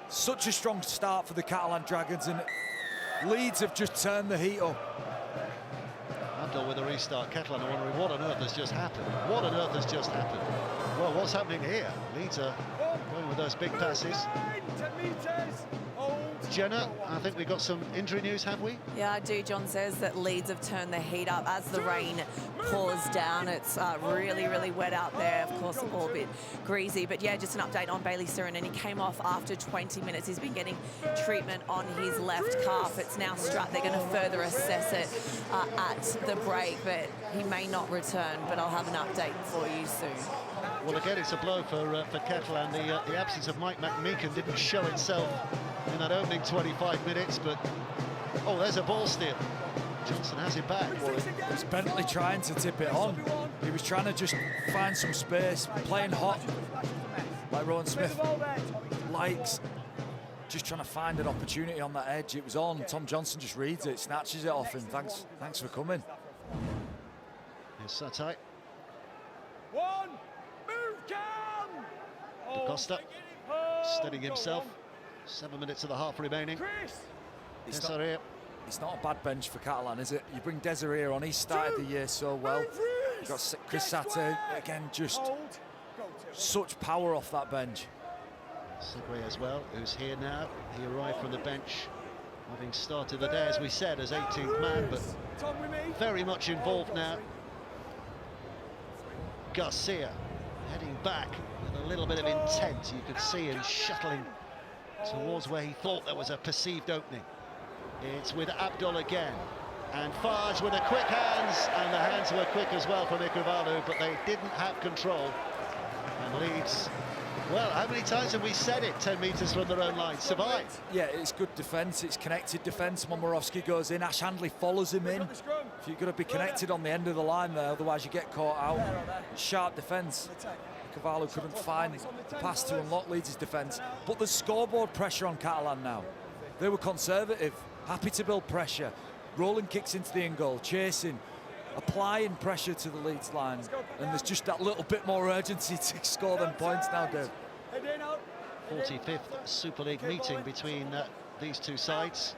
Such a strong start for the Catalan Dragons, and Leeds have just turned the heat up. Abdul with a restart. Catalan are wondering what on earth has just happened. What on earth has just happened? Well, what's happening here? Leeds are going with those big passes. 10 metres. Jenna, I think we've got some injury news, have we? Yeah, I do. John says that Leeds have turned the heat up as the rain pours down. It's really, really wet out there. Of course, the ball a bit greasy. But yeah, just an update on Bailey Siren, and he came off after 20 minutes. He's been getting treatment on his left calf. It's now strapped. They're going to further assess it at the break, but he may not return. But I'll have an update for you soon. Well, again, it's a blow for Catalan. The absence of Mike McMeekin didn't show itself in that opening 25 minutes, but oh, there's a ball steal. Johnson has it back. Well, it was Bentley trying to tip it on. He was trying to just find some space, playing hot. like Rowan Smith likes, just trying to find an opportunity on that edge. It was on. Tom Johnson just reads it, snatches it off him. Thanks for coming. Here's Satay. One, move, Cam! Da Costa steadying himself. 7 minutes of the half remaining. Desiree. It's not a bad bench for Catalan, is it? You bring Desiree on, he started the year so well. You've got Chris Satay, again, just such power off that bench. Segway as well, who's here now. He arrived from the bench, having started the day, as we said, as 18th man, but very much involved now. Garcia heading back with a little bit of intent. You could see him shuttling towards where he thought there was a perceived opening. It's with Abdul again, and Farge with the quick hands, and the hands were quick as well from Ikravalu, but they didn't have control. And Leeds, well, how many times have we said it? 10 metres from their own line, survived. Yeah, it's good defence, it's connected defence. Momorowski goes in, Ash Handley follows him in. You've got to be connected on the end of the line there, otherwise you get caught out. Sharp defence. Ikravalu couldn't find the pass to unlock Leeds' defence, but there's scoreboard pressure on Catalan now. They were conservative, happy to build pressure. Rolling kicks into the in goal, chasing, applying pressure to the Leeds line, and there's just that little bit more urgency to score them points now, Dave. 45th Super League meeting between these two sides.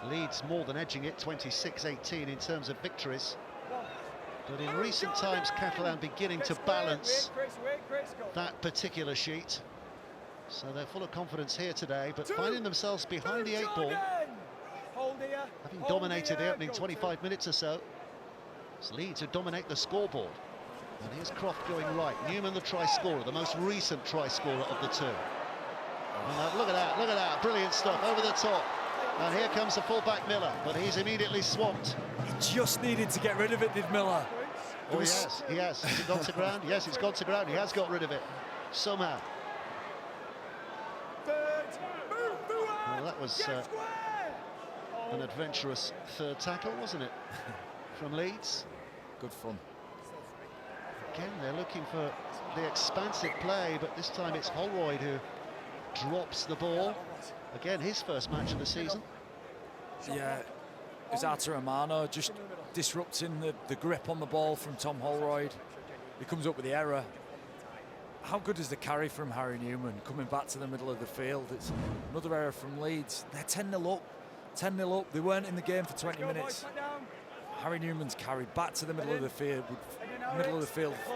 Leeds more than edging it, 26-18 in terms of victories. But in recent times, Catalan beginning to balance that particular sheet. So they're full of confidence here today, but finding themselves behind the 8 ball, having dominated the opening 25 minutes or so. It's Leeds who dominate the scoreboard. And here's Croft going right. Newman, the try scorer, the most recent try scorer of the two. And look at that, brilliant stuff over the top. And here comes the fullback Miller, but he's immediately swamped. He just needed to get rid of it, did Miller? Oh, he has. Has it gone to ground? Yes, it's gone to ground. He has got rid of it somehow. Well, that was an adventurous third tackle, wasn't it, from Leeds? Good fun. Again, they're looking for the expansive play, but this time it's Holroyd who drops the ball. Again, his first match of the season. Yeah, it's Artur Romano just disrupting the grip on the ball from Tom Holroyd. He comes up with the error. How good is the carry from Harry Newman coming back to the middle of the field? It's another error from Leeds. They're 10-0 up. 10-0 up. They weren't in the game for 20 minutes. Harry Newman's carry back to the middle of the field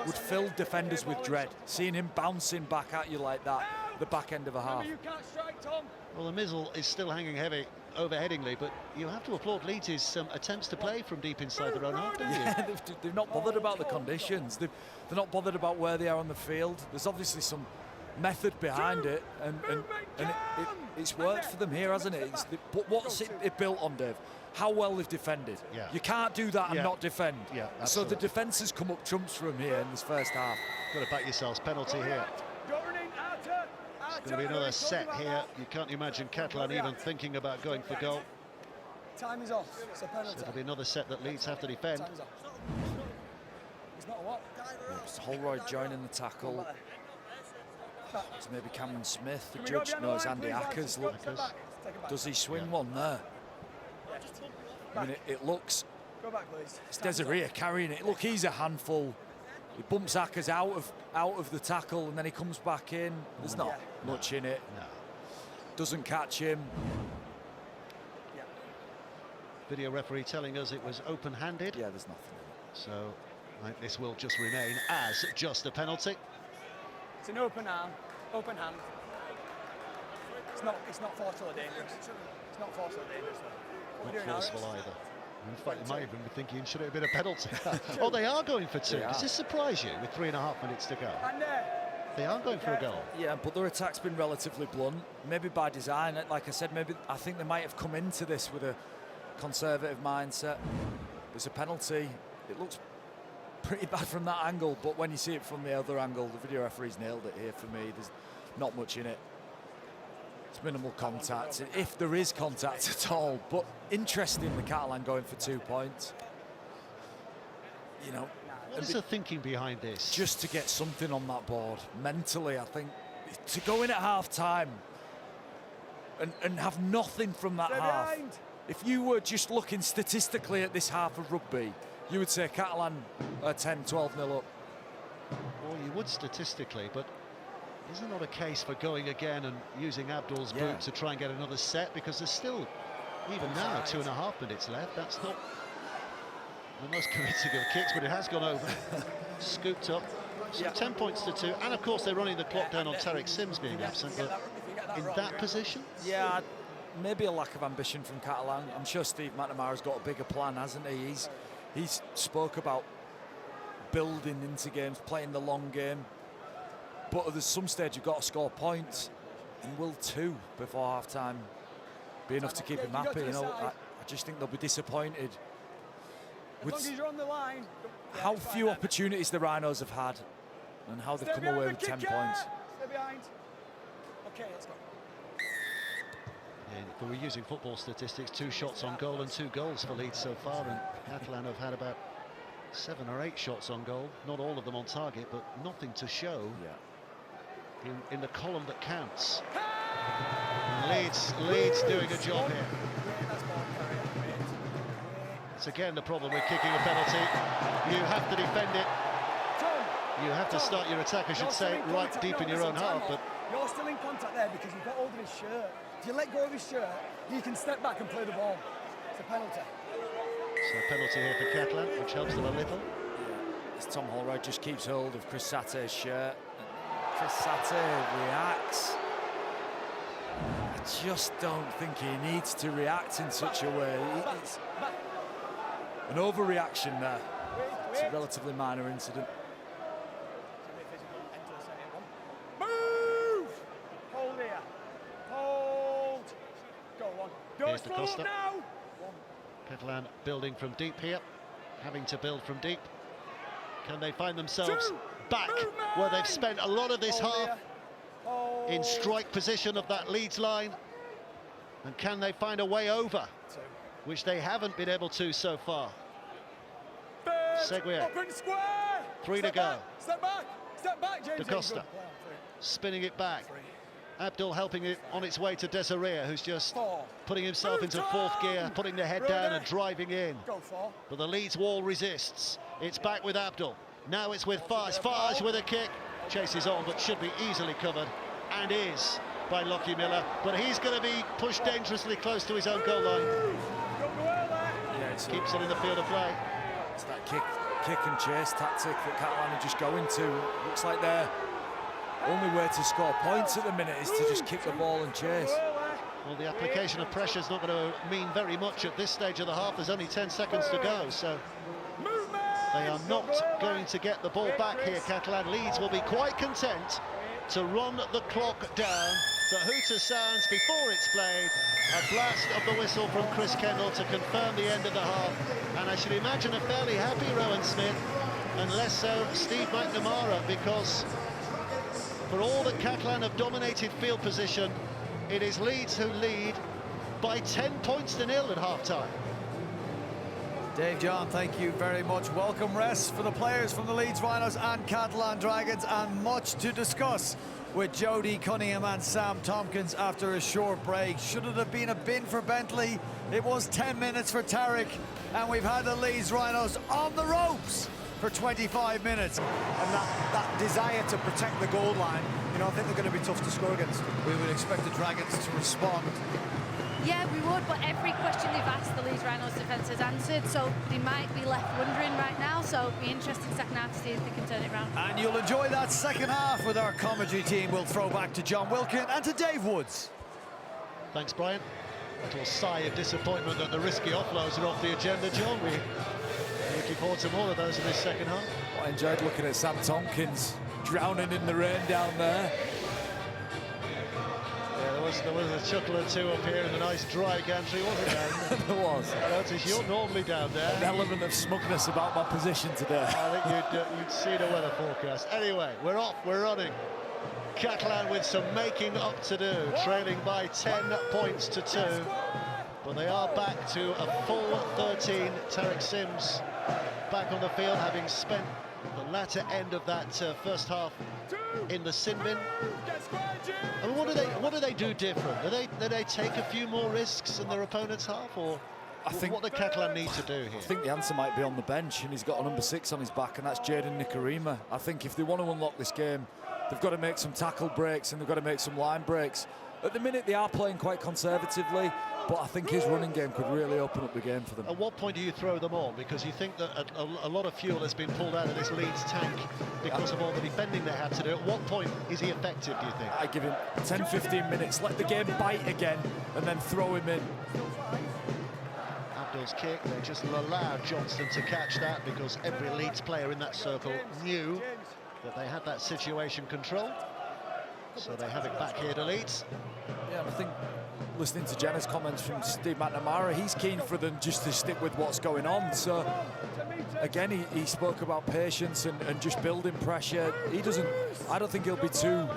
would fill defenders with dread. Seeing him bouncing back at you like that, the back end of a half. Well, the missile is still hanging heavy overheadingly, but you have to applaud Leeds' attempts to play from deep inside their own half, don't you? Yeah, they've not bothered about the conditions. They're not bothered about where they are on the field. There's obviously some method behind it, and it's worked for them here, hasn't it? But what's it built on, Dave? How well they've defended. Yeah. You can't do that and not defend. Yeah, so the defence has come up trumps from here in this first half. Got to back yourselves. Penalty here. It's going to be another set here. You can't imagine Catalan even thinking about going for goal. Time is off. It's a penalty. So it'll be another set that Leeds have to defend. Time is off. He's not a what? It's Holroyd joining the tackle. It's maybe Cameron Smith. The judge knows Andy Ackers. Look, does he swing one there? I mean, it looks. Go back, please. It's Desiree carrying it. Look, he's a handful. He bumps Ackers out of the tackle, and then he comes back in. There's not much in it. No. Doesn't catch him. Yeah. Video referee telling us it was open-handed. Yeah, there's nothing. So I think this will just remain as just a penalty. It's an open arm, open hand. It's not forceful or dangerous. It's not forceful or dangerous. Not forceful either. In fact, you might even be thinking, should it have been a penalty? Oh, they are going for two. Does this surprise you with 3.5 minutes to go? They are going for a goal. Yeah, but their attack's been relatively blunt, maybe by design. Like I said, I think they might have come into this with a conservative mindset. There's a penalty. It looks pretty bad from that angle, but when you see it from the other angle, the video referee's nailed it here for me. There's not much in it. It's minimal contact, if there is contact at all. But interesting, the Catalan going for 2 points. You know, what is the thinking behind this? Just to get something on that board. Mentally, I think to go in at half-time and have nothing from that half. If you were just looking statistically at this half of rugby, you would say Catalan are 10, 12-0 up. Well, you would statistically, but isn't that a case for going again and using Abdul's boot to try and get another set? Because there's still, even now, 2.5 minutes left. That's not the most convincing of kicks, but it has gone over. Scooped up. So 10 points to 2. And, of course, they're running the clock down on Tariq Sims being absent. But in that position? Yeah, maybe a lack of ambition from Catalan. I'm sure Steve McNamara's got a bigger plan, hasn't he? He's spoke about building into games, playing the long game. But at some stage, you've got to score points. And will 2 before half-time be enough to keep him happy? You know, I just think they'll be disappointed with how few opportunities the Rhinos have had and how they've come away with 10 points. Stay behind. Okay, let's go. Yeah, if we were using football statistics, 2 shots on goal and 2 goals for Leeds so far, and Catalan have had about 7 or 8 shots on goal, not all of them on target, but nothing to show in the column that counts. And Leeds doing a job here. It's again the problem with kicking a penalty. You have to defend it. You have to start your attack, I should say, right deep in your own half. But you're still in contact there because you've got hold of his shirt. If you let go of his shirt, he can step back and play the ball. It's a penalty. So a penalty here for Catalan, which helps them a little. As Tom Holroyd just keeps hold of Chris Satte's shirt. Chris Satte reacts. I just don't think he needs to react in such a way. It's an overreaction there. It's a relatively minor incident. Move! Hold here. Hold. Go on. Here's the Costa. Catalan building from deep here, having to build from deep. Can they find themselves back where they've spent a lot of this half in strike position of that Leeds line? And can they find a way over, which they haven't been able to so far? Seguier. 3 to go. Step back, James. Da Costa spinning it back. Abdul helping it on its way to Desiree, who's just putting himself into 4th gear, putting the head down and driving in. But the Leeds wall resists. It's back with Abdul. Now it's with Farge. Farge with a kick. Chases on, but should be easily covered, and is, by Lockie Miller. But he's going to be pushed dangerously close to his own goal line. Keeps it in the field of play. It's that kick and chase tactic that Catalan are just going to. Looks like their only way to score points at the minute is to just kick the ball and chase. Well, the application of pressure is not going to mean very much at this stage of the half. There's only 10 seconds to go, so they are not going to get the ball back here, Catalan. Leeds will be quite content to run the clock down. The hooter sounds before it's played. A blast of the whistle from Chris Kendall to confirm the end of the half. And I should imagine a fairly happy Rowan Smith, and less so Steve McNamara, because for all that Catalan have dominated field position, it is Leeds who lead by 10 points to 0 at half-time. Dave John, thank you very much. Welcome rest for the players from the Leeds Rhinos and Catalan Dragons, and much to discuss with Jody Cunningham and Sam Tompkins after a short break. Should it have been a bin for Bentley? It was 10 minutes for Tariq, and we've had the Leeds Rhinos on the ropes for 25 minutes. And that desire to protect the goal line, you know, I think they're going to be tough to score against. We would expect the Dragons to respond. Yeah, we would, but every question they've asked, the Leeds Rhinos defence has answered, so they might be left wondering right now, so it'll be interesting second half to see if they can turn it around. And you'll enjoy that second half with our commentary team. We'll throw back to John Wilkin and to Dave Woods. Thanks, Brian. A little sigh of disappointment that the risky offloads are off the agenda, John. We're looking forward to more of those in this second half. I enjoyed looking at Sam Tompkins drowning in the rain down there. There was a chuckle or two up here in the nice dry gantry, wasn't there? There was. I notice you're normally down there. An element of smugness about my position today. I think you'd seen a weather forecast. Anyway, we're off, we're running. Catalan with some making up to do, trailing by 10 points to 2. But they are back to a full 13. Tariq Sims back on the field, having spent the latter end of that first half in the sin bin. I mean, what do they do different? Do they take a few more risks in their opponent's half, or I think what the Catalan need to do here? I think the answer might be on the bench, and he's got a number 6 on his back, and that's Jaden Nikarima. I think if they want to unlock this game, they've got to make some tackle breaks and they've got to make some line breaks. At the minute, they are playing quite conservatively, but I think his running game could really open up the game for them. At what point do you throw them on? Because you think that a lot of fuel has been pulled out of this Leeds tank because of all the defending they had to do. At what point is he effective, do you think? I give him 10-15 minutes, let the game bite again, and then throw him in. Abdul's kick, they just allowed Johnston to catch that because every Leeds player in that circle knew that they had that situation controlled. So they have it back here to Leeds. Yeah, and I think listening to Jenna's comments from Steve McNamara, he's keen for them just to stick with what's going on. So again, he spoke about patience and just building pressure. I don't think he'll be too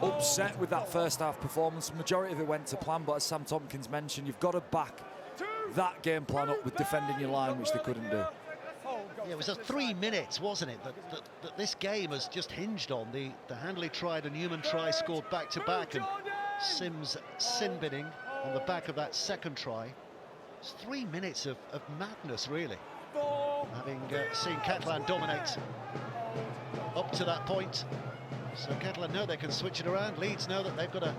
upset with that first half performance. The majority of it went to plan, but as Sam Tompkins mentioned, you've got to back that game plan up with defending your line, which they couldn't do. Yeah, it was 3 minutes, wasn't it, that this game has just hinged on. The Handley try, the Newman try scored back-to-back, and Sims sin-binning on the back of that second try. It's 3 minutes of madness, really. Having seen Catalan dominate up to that point. So Catalan know they can switch it around. Leeds know that they've got to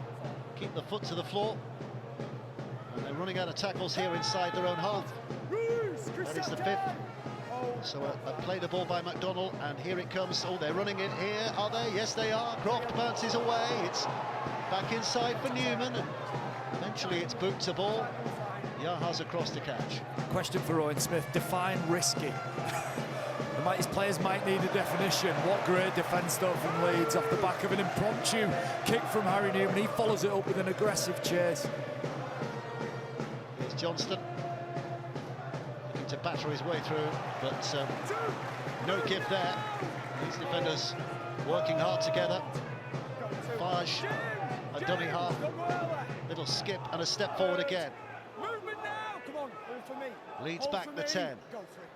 keep the foot to the floor. And they're running out of tackles here inside their own half. That is the 5th. So a play the ball by McDonald, and here it comes. Oh, they're running it here, are they? Yes, they are. Croft bounces away. It's back inside for Newman, and eventually it's boot to ball. Yaha's across to catch. Question for Owen Smith, define risky. His players might need a definition. What great defence though from Leeds off the back of an impromptu kick from Harry Newman. He follows it up with an aggressive chase. Here's Johnston. To batter his way through, but no give there. These defenders working hard together. Fage, a dummy half, little skip and a step forward again. Leeds back the 10.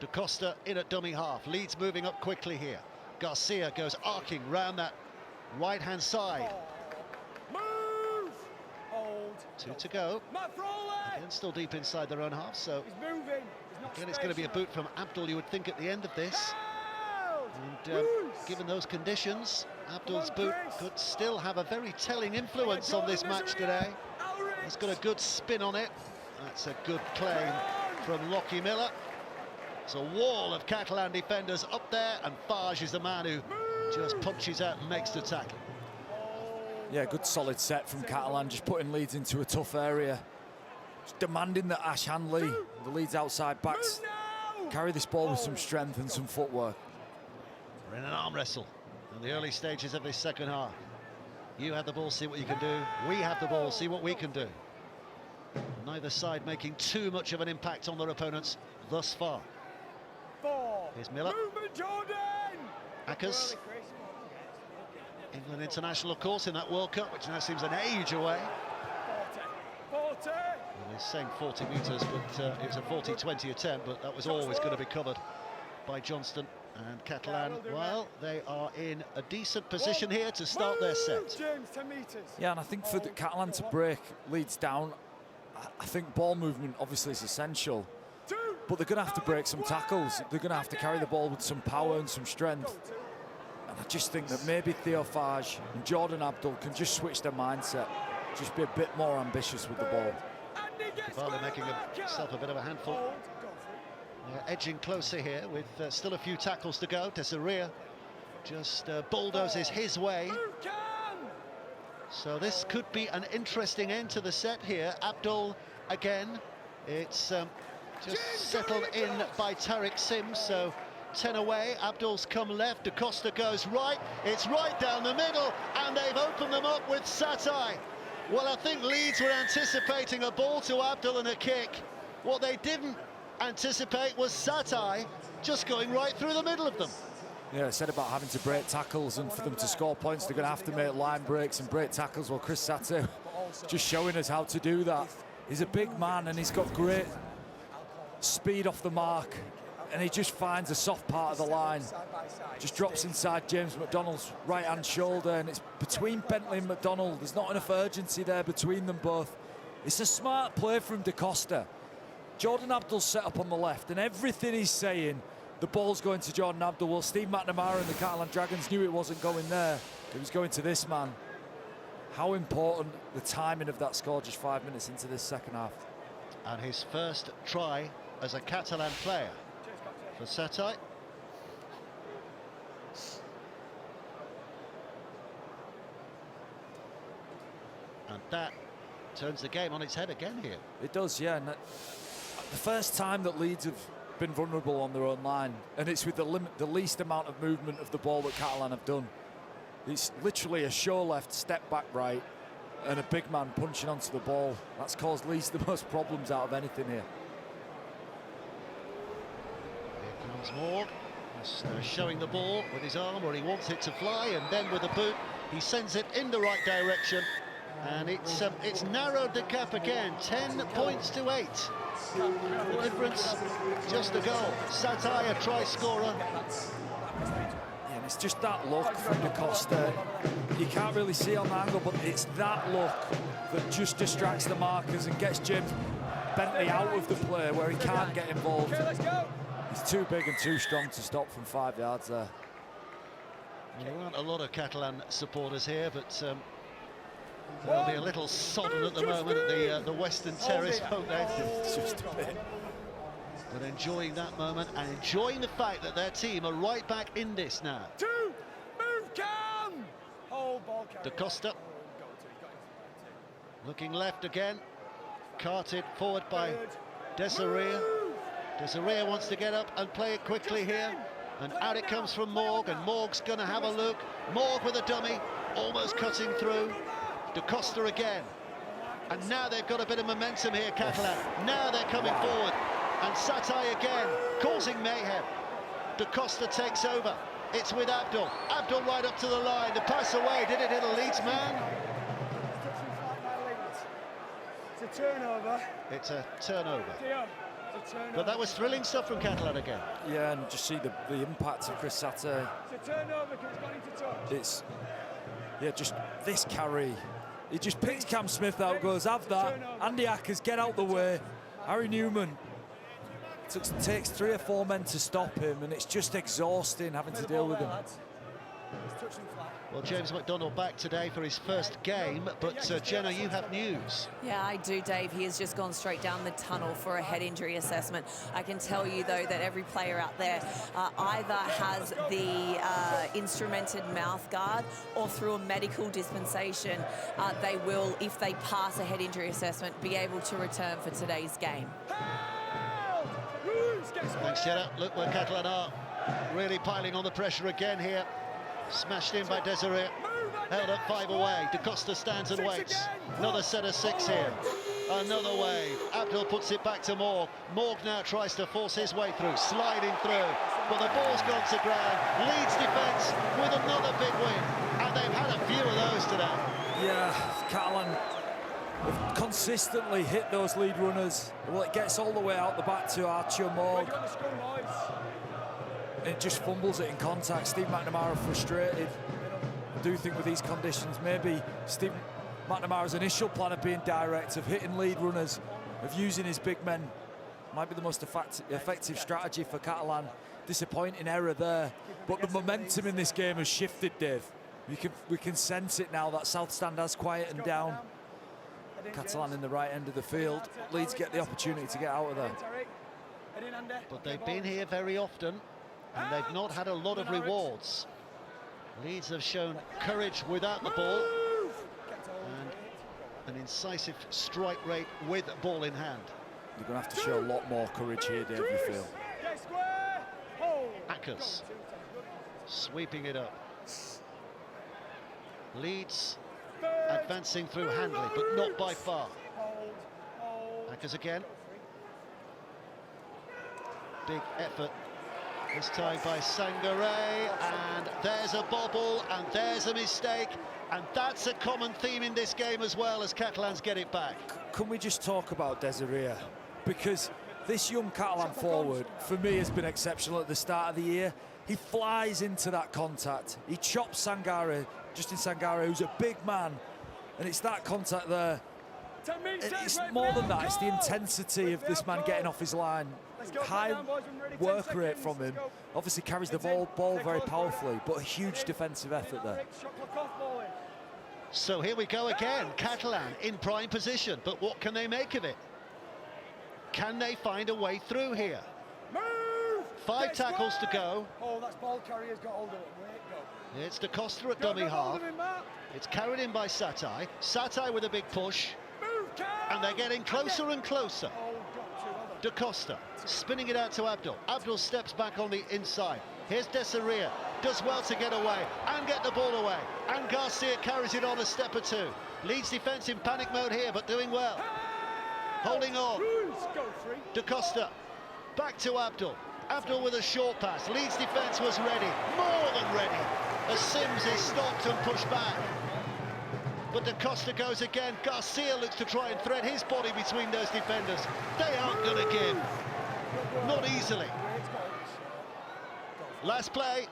Da Costa in at dummy half. Leeds moving up quickly here. Garcia goes arcing round that right-hand side. 2 to go. Again, still deep inside their own half, so again, it's going to be a boot from Abdul, you would think, at the end of this. And given those conditions, Abdul's boot could still have a very telling influence on this match today. He's got a good spin on it. That's a good claim from Lockie Miller. It's a wall of Catalan defenders up there, and Fage is the man who just punches out and makes the tackle. Yeah, good solid set from Catalan, just putting Leeds into a tough area. Just demanding that Ash Handley, the Leeds outside backs, carry this ball with some strength and some footwork. We're in an arm wrestle in the early stages of this second half. You have the ball, see what you can do. We have the ball, see what we can do. Neither side making too much of an impact on their opponents thus far. Here's Miller. Ackers. England international, of course, in that World Cup, which now seems an age away. Well, they're saying 40 metres, but it was a 40-20 attempt, but that was always going to be covered by Johnston. And Catalan, well, they are in a decent position here to start their set. Yeah, and I think for the Catalan to break Leeds down, I think ball movement obviously is essential, but they're going to have to break some tackles. They're going to have to carry the ball with some power and some strength. And I just think that maybe Theo Fage and Jordan Abdul can just switch their mindset, just be a bit more ambitious with the ball. Cavalli making himself a bit of a handful. Edging closer here with still a few tackles to go. Tessaria just bulldozes his way. So this could be an interesting end to the set here. Abdul again. It's just settled in by Tariq Sims, so 10 away. Abdul's come left, Da Costa goes right. It's right down the middle, and they've opened them up with Satai. Well, I think Leeds were anticipating a ball to Abdul and a kick. What they didn't anticipate was Satai just going right through the middle of them. Yeah, I said about having to break tackles, and for them to score points, they're going to have to make line breaks and break tackles. Well, Chris Satai just showing us how to do that. He's a big man, and he's got great speed off the mark. and he just finds a soft part of the line. Just drops inside James McDonald's right-hand shoulder, and it's between Bentley and McDonald. There's not enough urgency there between them both. It's a smart play from Da Costa. Jordan Abdul's set up on the left, and everything he's saying, the ball's going to Jordan Abdul. Well, Steve McNamara and the Catalan Dragons knew it wasn't going there. It was going to this man. How important the timing of that score just 5 minutes into this second half. And his first try as a Catalan player for Satay. And that turns the game on its head again here. It does, yeah. And the first time that Leeds have been vulnerable on their own line, and it's with the least amount of movement of the ball that Catalan have done. It's literally a show left, step back right, and a big man punching onto the ball. That's caused Leeds the most problems out of anything here. Here comes Morg, just showing the ball with his arm where he wants it to fly, and then with the boot, he sends it in the right direction. And it's narrowed the gap again, 10 points to 8. The difference, just a goal. Satay, a try scorer. Yeah, and it's just that look from Da Costa. You can't really see on the angle, but it's that look that just distracts the markers and gets James Bentley out of the play where he can't get involved. He's too big and too strong to stop from 5 yards there. Well, there aren't a lot of Catalan supporters here, but they'll be a little sodden at the moment at the Western Terrace, won't they? Just a bit. But enjoying that moment and enjoying the fact that their team are right back in this now. Move, Cam! Hold ball carrier. Da Costa. Looking left again. Carted forward by Desiree. Desiree wants to get up and play it quickly here. And out it comes from Morg, and Morg's going to have a look. Morg with a dummy, almost cutting through. Da Costa again, and now they've got a bit of momentum here, Catalan. Now they're coming forward, and Satay again, causing mayhem. Da Costa takes over. It's with Abdul. Abdul right up to the line. The pass away. Did it hit a Leeds man? It's a turnover. It's a turnover. But that was thrilling stuff from Catalan again. Yeah, and just see the impact of Chris Satay. It's a turnover because it's gone into touch. It's, yeah, just this carry. He just picks Cam Smith out, goes, have that. Andy Ackers, get out the way. Harry Newman takes 3 or 4 men to stop him, and it's just exhausting having to deal with him. Well, James McDonald back today for his first game, but Jenna, you have news. Yeah, I do, Dave. He has just gone straight down the tunnel for a head injury assessment. I can tell you, though, that every player out there either has the instrumented mouth guard or through a medical dispensation, they will, if they pass a head injury assessment, be able to return for today's game. Thanks, Jenna. Look where Catalan are. Really piling on the pressure again here. Smashed in by Desiree, held up 5 away. Da Costa stands and waits. Another set of 6 here. Another wave. Abdul puts it back to Morg. Morg now tries to force his way through, sliding through. But the ball's gone to ground. Leeds defence with another big win. And they've had a few of those today. Yeah, Catalan have consistently hit those lead runners. Well, it gets all the way out the back to Archer Morg. It just fumbles it in contact. Steve McNamara frustrated. I do think with these conditions, maybe Steve McNamara's initial plan of being direct, of hitting lead runners, of using his big men, might be the most effective strategy for Catalan. Disappointing error there. But the momentum in this game has shifted, Dave. We can sense it now. That south stand has quietened down. Catalan in the right end of the field. Leeds get the opportunity to get out of there. But they've been here very often, and they've not had a lot of rewards. Leeds have shown courage without the ball and an incisive strike rate with ball in hand. You're going to have to show a lot more courage here, Dave, you feel. Ackers sweeping it up. Leeds advancing through Handley, but not by far. Ackers again. Big effort. This time by Sangaré, and there's a bobble, and there's a mistake, and that's a common theme in this game as well as Catalans get it back. Can we just talk about Desiree? Because This young Catalan forward, for me, has been exceptional at the start of the year. He flies into that contact. He chops Sangare, Justin Sangare, who's a big man, and it's that contact there. It's more than that, it's the intensity of this man getting off his line. High work rate from him. Obviously carries the ball very powerfully, but a huge defensive effort there. So here we go again, Catalan in prime position, but what can they make of it? Can they find a way through here? Move! 5 tackles to go. Oh, that's ball carrier's got hold of it. Wait, go. It's DaCosta at dummy half. It's carried in by Satai. Satai with a big push. And they're getting closer and closer. DaCosta spinning it out to Abdul. Abdul steps back on the inside. Here's Desaria, does well to get away and get the ball away. And Garcia carries it on a step or two. Leeds defence in panic mode here, but doing well. Holding on. DaCosta back to Abdul. Abdul with a short pass. Leeds defence was ready, more than ready, as Sims is stopped and pushed back. But DaCosta goes again. Garcia looks to try and thread his body between those defenders. They aren't going to give. Not easily. Last play.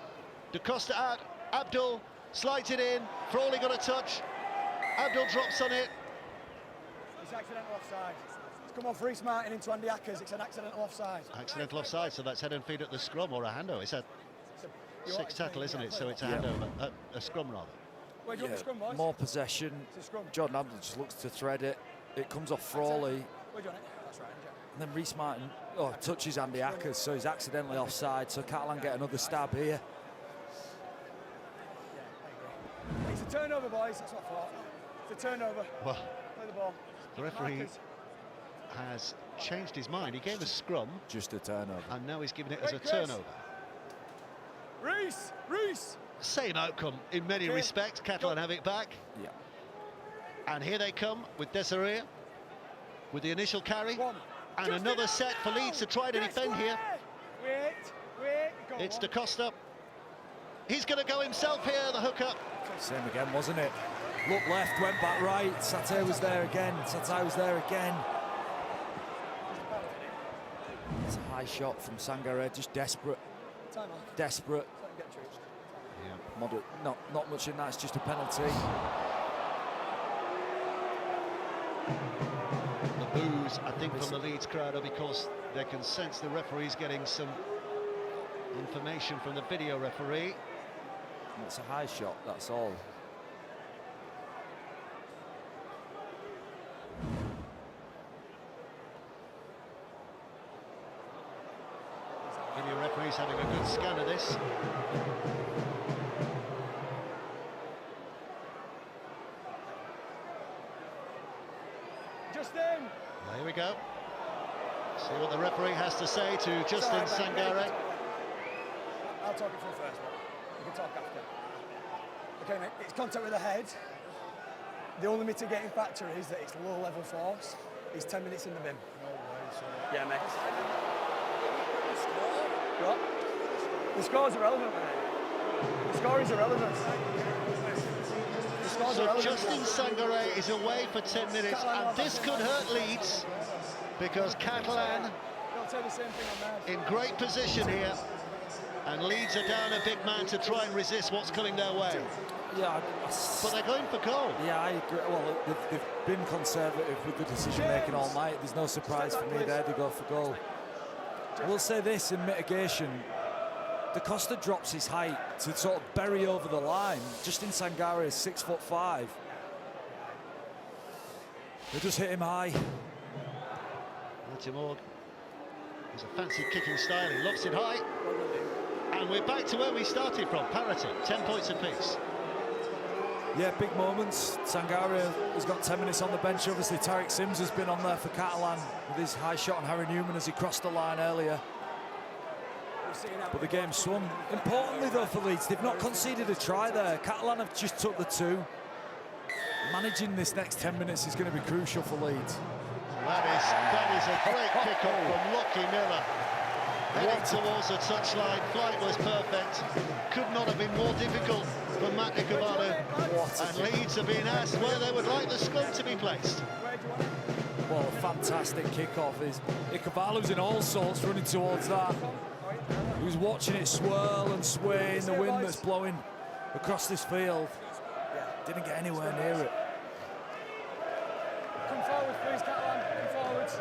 DaCosta out. Abdul slides it in. Frawley got a touch. Abdul drops on it. It's accidental offside. It's come off Reece Martin into Andy Ackers. It's an accidental offside. Accidental offside, so that's head and feet at the scrum or a handover. It's a 6 tackle, isn't it? So it's a handover, a scrum rather. Yeah, more possession. Jordan Abdul just looks to thread it. It comes off Frawley. And then Reece Martin touches Andy Ackers, so he's accidentally offside. So Catalan get another stab here. It's a turnover, boys. That's what I thought. It's a turnover. Well, play the ball. The referee has changed his mind. He gave a scrum. Just a turnover. And now he's giving it as a turnover. Reece! Same outcome in many respects. Catalan have it back. Yeah. And here they come with Desaria with the initial carry. And another set for Leeds to try to defend here. It's DaCosta. He's going to go himself here, the hookup. Same again, wasn't it? Look left, went back right. Satai was there again. It's a high shot from Sangare, just desperate. Desperate. Yeah. Not much in that, it's just a penalty. The boos, I think, from the Leeds crowd are because they can sense the referee's getting some information from the video referee. It's a high shot, that's all. Video referee's having a good scan of this. Justin! Well, here we go. See what the referee has to say to Justin Sangare. I'll talk it through first, but you can talk after. Okay, mate, it's contact with the head. The only mitigating factor is that it's low-level force. He's 10 minutes in the bin. No way, sir. Yeah, mate. What? The score's irrelevant, mate. The score is irrelevant. So Justin Sangare is away for 10 minutes, and this could hurt Leeds, because Catalan in great position here, and Leeds are down a big man to try and resist what's coming their way. Yeah, but they're going for goal. Yeah, I agree. Well, they've been conservative with the decision-making all night. There's no surprise for me there, they go for goal. I will say this in mitigation, DaCosta drops his height to sort of bury over the line. Justin Sangare is 6'5". They just hit him high. Timor has a fancy kicking style, he lofts it high. And we're back to where we started from, parity, 10 points apiece. Yeah, big moments. Sangare has got 10 minutes on the bench. Obviously, Tariq Sims has been on there for Catalan with his high shot on Harry Newman as he crossed the line earlier. But the game swung. Importantly, though, for Leeds, they've not conceded a try there. Catalan have just took the 2. Managing this next 10 minutes is going to be crucial for Leeds. That is a great kick-off from Lockie Miller. Heading towards the touchline, flight was perfect. Could not have been more difficult for Matt Nicovano. And Leeds have been asked where they would like the scrum to be placed. Well, fantastic kickoff. Ikevalu's in all sorts running towards that. He was watching it swirl and sway in the wind that's blowing across this field. Didn't get anywhere near it. Come forward, please, Catalan. Come forwards.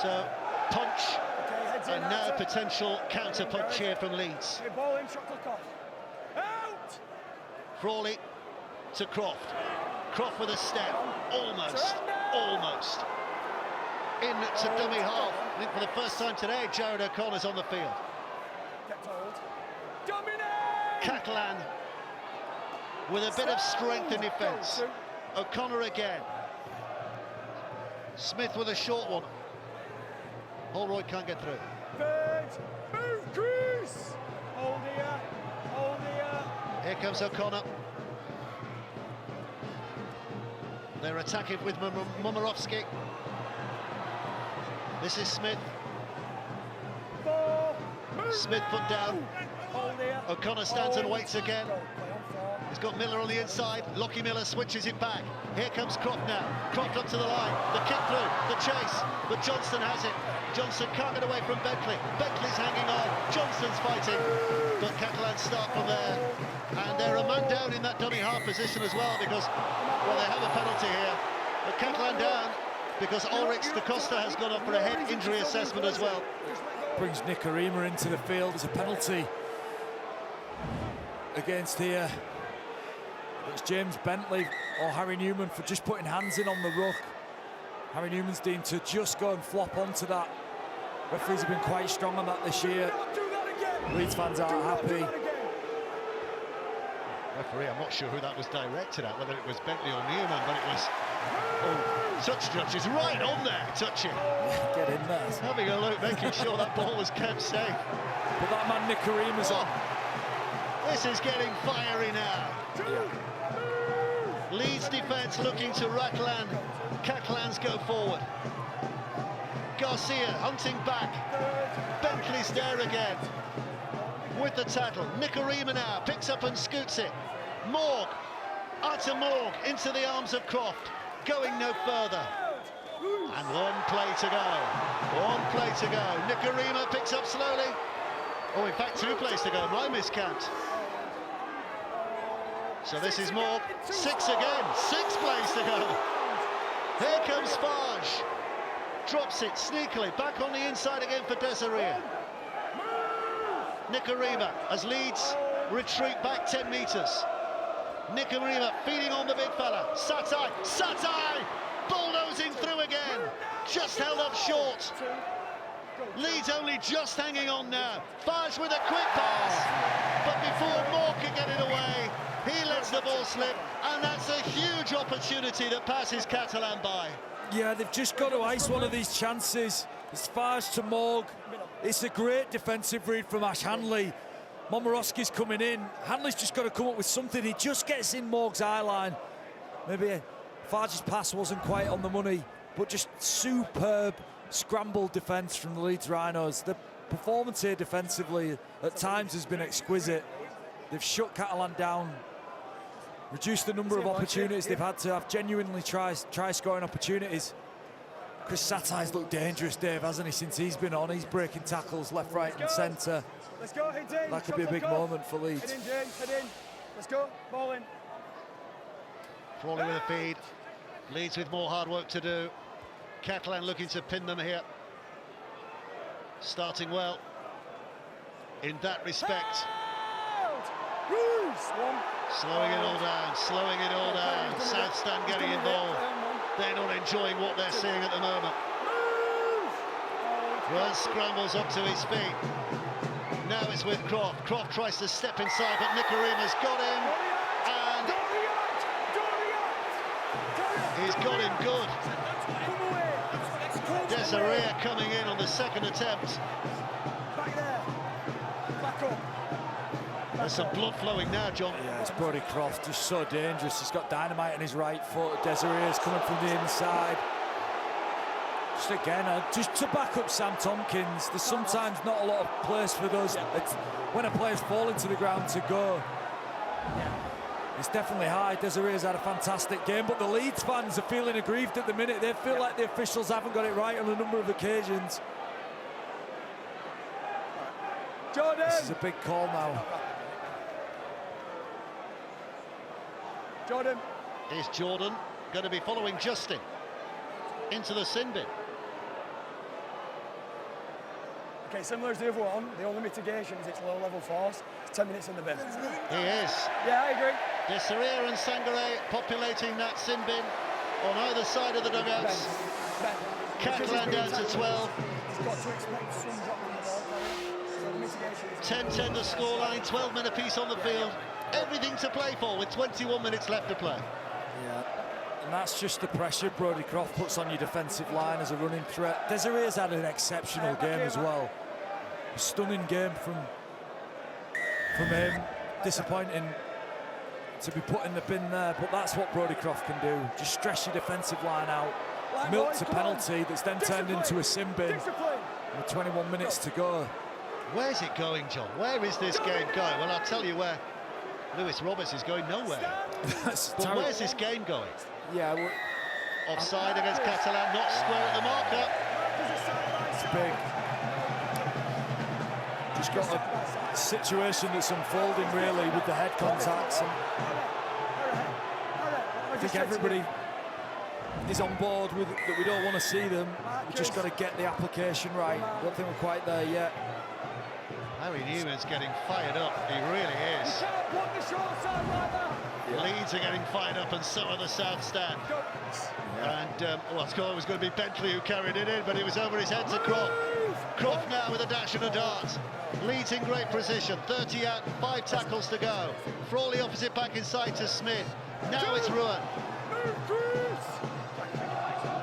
So, punch, and now potential counter-punch here from Leeds. Ball in, shot clock off. Out! Frawley to Croft. Croft with a step, almost. Into dummy half. I think for the first time today, Jared O'Connor's on the field. Kept hold. Dominate! Catalan with a bit of strength in defence. O'Connor again. Smith with a short one. Holroyd can't get through. Birds, move, Chris! Hold here. Here comes O'Connor. They're attacking with Momirovski. This is Smith. Smith put down. O'Connor stands and waits again. He's got Miller on the inside. Lockie Miller switches it back. Here comes Croft now. Croft up to the line. The kick through. The chase. But Johnston has it. Johnston can't get away from Bentley. Bentley's hanging on. Johnston's fighting. But Catalans start from there. And they're a man down in that dummy half position as well because, well, they have a penalty here. But Catalan down because Ulrich da Costa has gone up for a head injury assessment as well. Brings Nicarima into the field as a penalty against here. It's James Bentley or Harry Newman for just putting hands in on the ruck. Harry Newman's deemed to just go and flop onto that. Referees have been quite strong on that this year. Leeds fans aren't happy. Referee, I'm not sure who that was directed at, whether it was Bentley or Newman, but it was... Oh, touch judge is right on there, touching. Get in there. Having a look, making sure that ball was kept safe. But that man Nicarima's on. This is getting fiery now. Leeds defence looking to Ratlan. Catalans go forward. Garcia hunting back. Bentley's there again with the tackle. Nicarima now picks up and scoots it. Morg, Arthur Morg into the arms of Croft, going no further. And one play to go. Nicarima picks up slowly. Oh, in fact, 2 plays to go. My miscount. So this is Morg. 6 again. 6 plays to go. Here comes Farge. Drops it sneakily. Back on the inside again for Desiree. Nicarima as Leeds retreat back 10 metres. Nicarima feeding on the big fella. Satai! Bulldozing through again. Just held up short. Leeds only just hanging on now. Farge with a quick pass. But before Moore can get it away, he lets the ball slip. And that's a huge opportunity that passes Catalan by. Yeah, they've just got to ice one of these chances. It's Farge to Morg. It's a great defensive read from Ash Hanley. Momorowski's coming in. Hanley's just got to come up with something. He just gets in Morg's eye line. Maybe Farge's pass wasn't quite on the money, but just superb scrambled defence from the Leeds Rhinos. The performance here defensively at times has been exquisite. They've shut Catalan down, reduced the number of opportunities they've had to have, genuinely try scoring opportunities. Chris Satai's looked dangerous, Dave, hasn't he, since he's been on? He's breaking tackles left, right and centre. Let's go, head in. That could be a big moment for Leeds. Head in, James, head in. Let's go, ball in. Frawley with a feed. Leeds with more hard work to do. Catalan looking to pin them here. Starting well in that respect. Slowing it all down, South Stand getting involved. They're not enjoying what they're seeing at the moment. Well, scrambles up to his feet. Now it's with Croft. Croft tries to step inside, but Nicarima's got him. And he's got him good. Desiree coming in on the second attempt. Back there. Back up. There's some blood flowing now, John. Yeah, it's Brodie Croft, just so dangerous. He's got dynamite on his right foot. Desiree is coming from the inside. Just again, just to back up Sam Tompkins, there's sometimes not a lot of place for those. It's when a player's falling to the ground to go. It's definitely high. Desiree's had a fantastic game, but the Leeds fans are feeling aggrieved at the minute. They feel like the officials haven't got it right on a number of occasions. Jordan! This is a big call now. Jordan. Is Jordan going to be following Justin into the sin bin? Okay, similar as the other one, the only mitigation is it's low-level force. It's 10 minutes in the bin. He is. Yeah, I agree. Desiree and Sangare populating that sin bin on either side of the dugouts. Catalan down to 12. He's got to expect some drop in the ball carrier. So the mitigation is 10-10 the scoreline, 12 men apiece on the field. Everything to play for with 21 minutes left to play. Yeah, and that's just the pressure Brodie Croft puts on your defensive line as a running threat. Desiree's had an exceptional game as well. A stunning game from him. Disappointing to be put in the bin there, but that's what Brodie Croft can do. Just stress your defensive line out, milk to penalty that's then turned into a sin bin with 21 minutes to go. Where's it going, John? Where is this game going? Well, I'll tell you where. Lewis Roberts is going nowhere. But where's this game going? Yeah, well, offside against Catalan, not square at the marker. It's big. Just got a situation that's unfolding really with the head contacts. And I think everybody is on board with it, that we don't want to see them. We've just got to get the application right. I don't think we're quite there yet. Harry Newman's getting fired up, he really is. Leeds are getting fired up and so are the South Stand. And well, it was going to be Bentley who carried it in, but it was over his head to Croft. Croft now with a dash and a dart. Leeds in great position, 30 out, 5 tackles to go. Frawley opposite back inside to Smith. Now it's Ruan.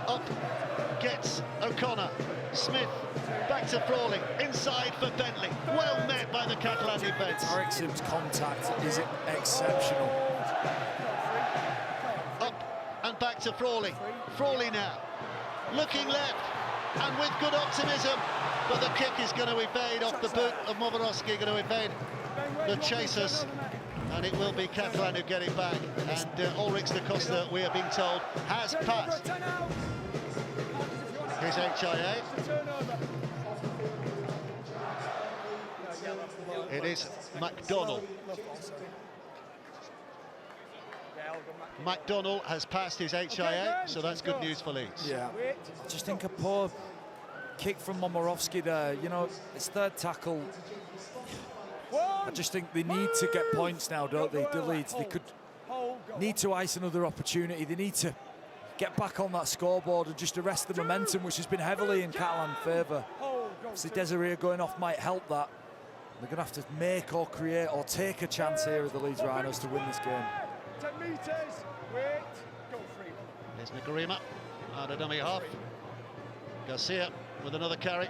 Up gets O'Connor. Smith back to Frawley, inside for Bentley. Well met by the Catalan defence. Tariq Sims' contact is exceptional. Up and back to Frawley. Frawley now, looking left, and with good optimism, but the kick is going to evade off the boot of Moborowski, going to evade the chasers, and it will be Catalan who get it back. And Ulrich da Costa, we are being told, has passed his HIA. It is McDonnell. McDonnell has passed his HIA, so that's good news for Leeds. Yeah, I just think a poor kick from Moborowski there. You know, it's third tackle. I just think they need to get points now, don't they? The Leeds, they could need to ice another opportunity. They need to get back on that scoreboard and just arrest the momentum, which has been heavily in Catalan favour. So Desiree going off might help that. They're going to have to make or create or take a chance here of the Leeds Rhinos to win this game. 10 metres, wait, go free. There's Nicarima out of dummy half. Garcia with another carry.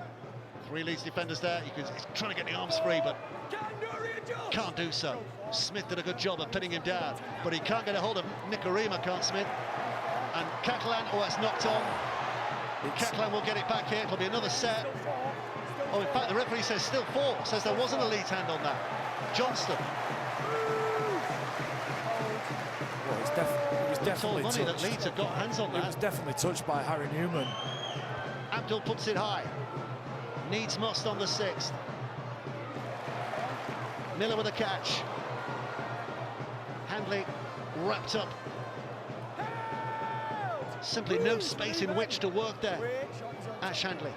3 Leeds defenders there. He's trying to get the arms free, but can't do so. Smith did a good job of pinning him down, but he can't get a hold of Nicarima, can't Smith? And Catalan, oh, that's knocked on. Catalan will get it back here. It'll be another set. Oh, in fact, the referee says still 4. Says there wasn't a Leeds hand on that. Johnston. Well, it was definitely money touched. that Leeds have got hands on that. It was definitely touched by Harry Newman. Abdul puts it high. Needs must on the 6th. Miller with a catch. Handley wrapped up. Simply no space in which to work there. Ash Handley.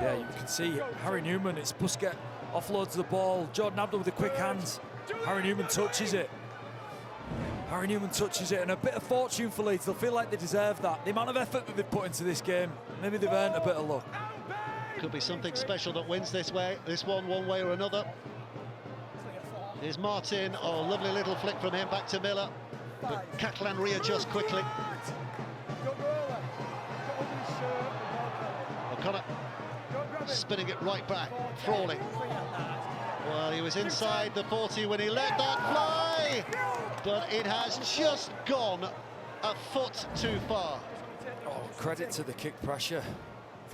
Yeah, you can see Harry Newman, it's Busquets offloads the ball. Jordan Abdul with the quick hands. Harry Newman touches it. Harry Newman touches it, and a bit of fortune for Leeds. They'll feel like they deserve that. The amount of effort that they've put into this game, maybe they've earned a bit of luck. Could be something special that wins this one way or another. Here's Martin. Oh, lovely little flick from him back to Miller. But Catalan readjusts quickly. O'Connor spinning it right back. Frawley. Well, he was inside the 40 when he let that fly, but it has just gone a foot too far. Oh, credit to the kick pressure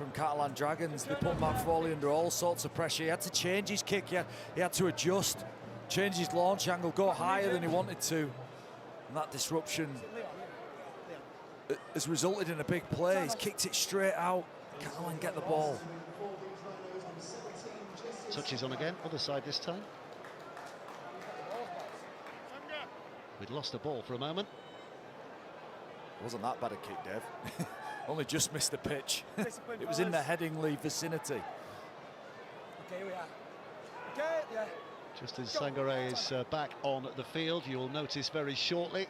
from Catalan Dragons. They put Matt Frawley under all sorts of pressure. He had to change his kick, he had to adjust, change his launch angle, go higher than he wanted to. And that disruption has resulted in a big play. He's kicked it straight out. Catalan get the ball. Touches on again, other side this time. We'd lost the ball for a moment. It wasn't that bad a kick, Dev. Only just missed the pitch. It was in the Headingley vicinity. Okay, here we are. Okay, yeah. Just as Sangare is back on the field, you'll notice very shortly.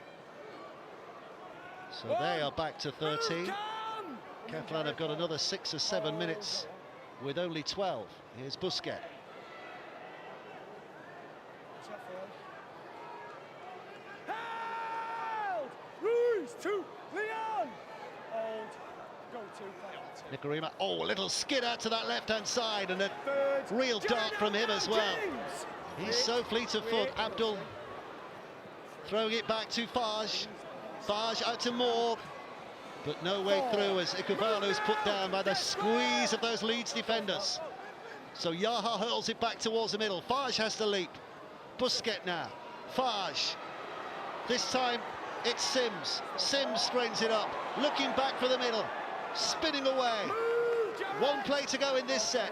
So they are back to 13. Catalan have got another 6 or 7 minutes with only 12. Here's Busquets. Ruiz to Leon. Hold. Go to Nicarima. Oh, a little skid out to that left-hand side, and a real dart from him as well. He's so fleet of foot. Abdul throwing it back to Faj. Faj out to Moore, but no way through as Ikuvalu's put down by the squeeze of those Leeds defenders. So Yaha hurls it back towards the middle. Faj has to leap. Busquets now. Faj. This time it's Sims. Sims strains it up, looking back for the middle, spinning away. One play to go in this set.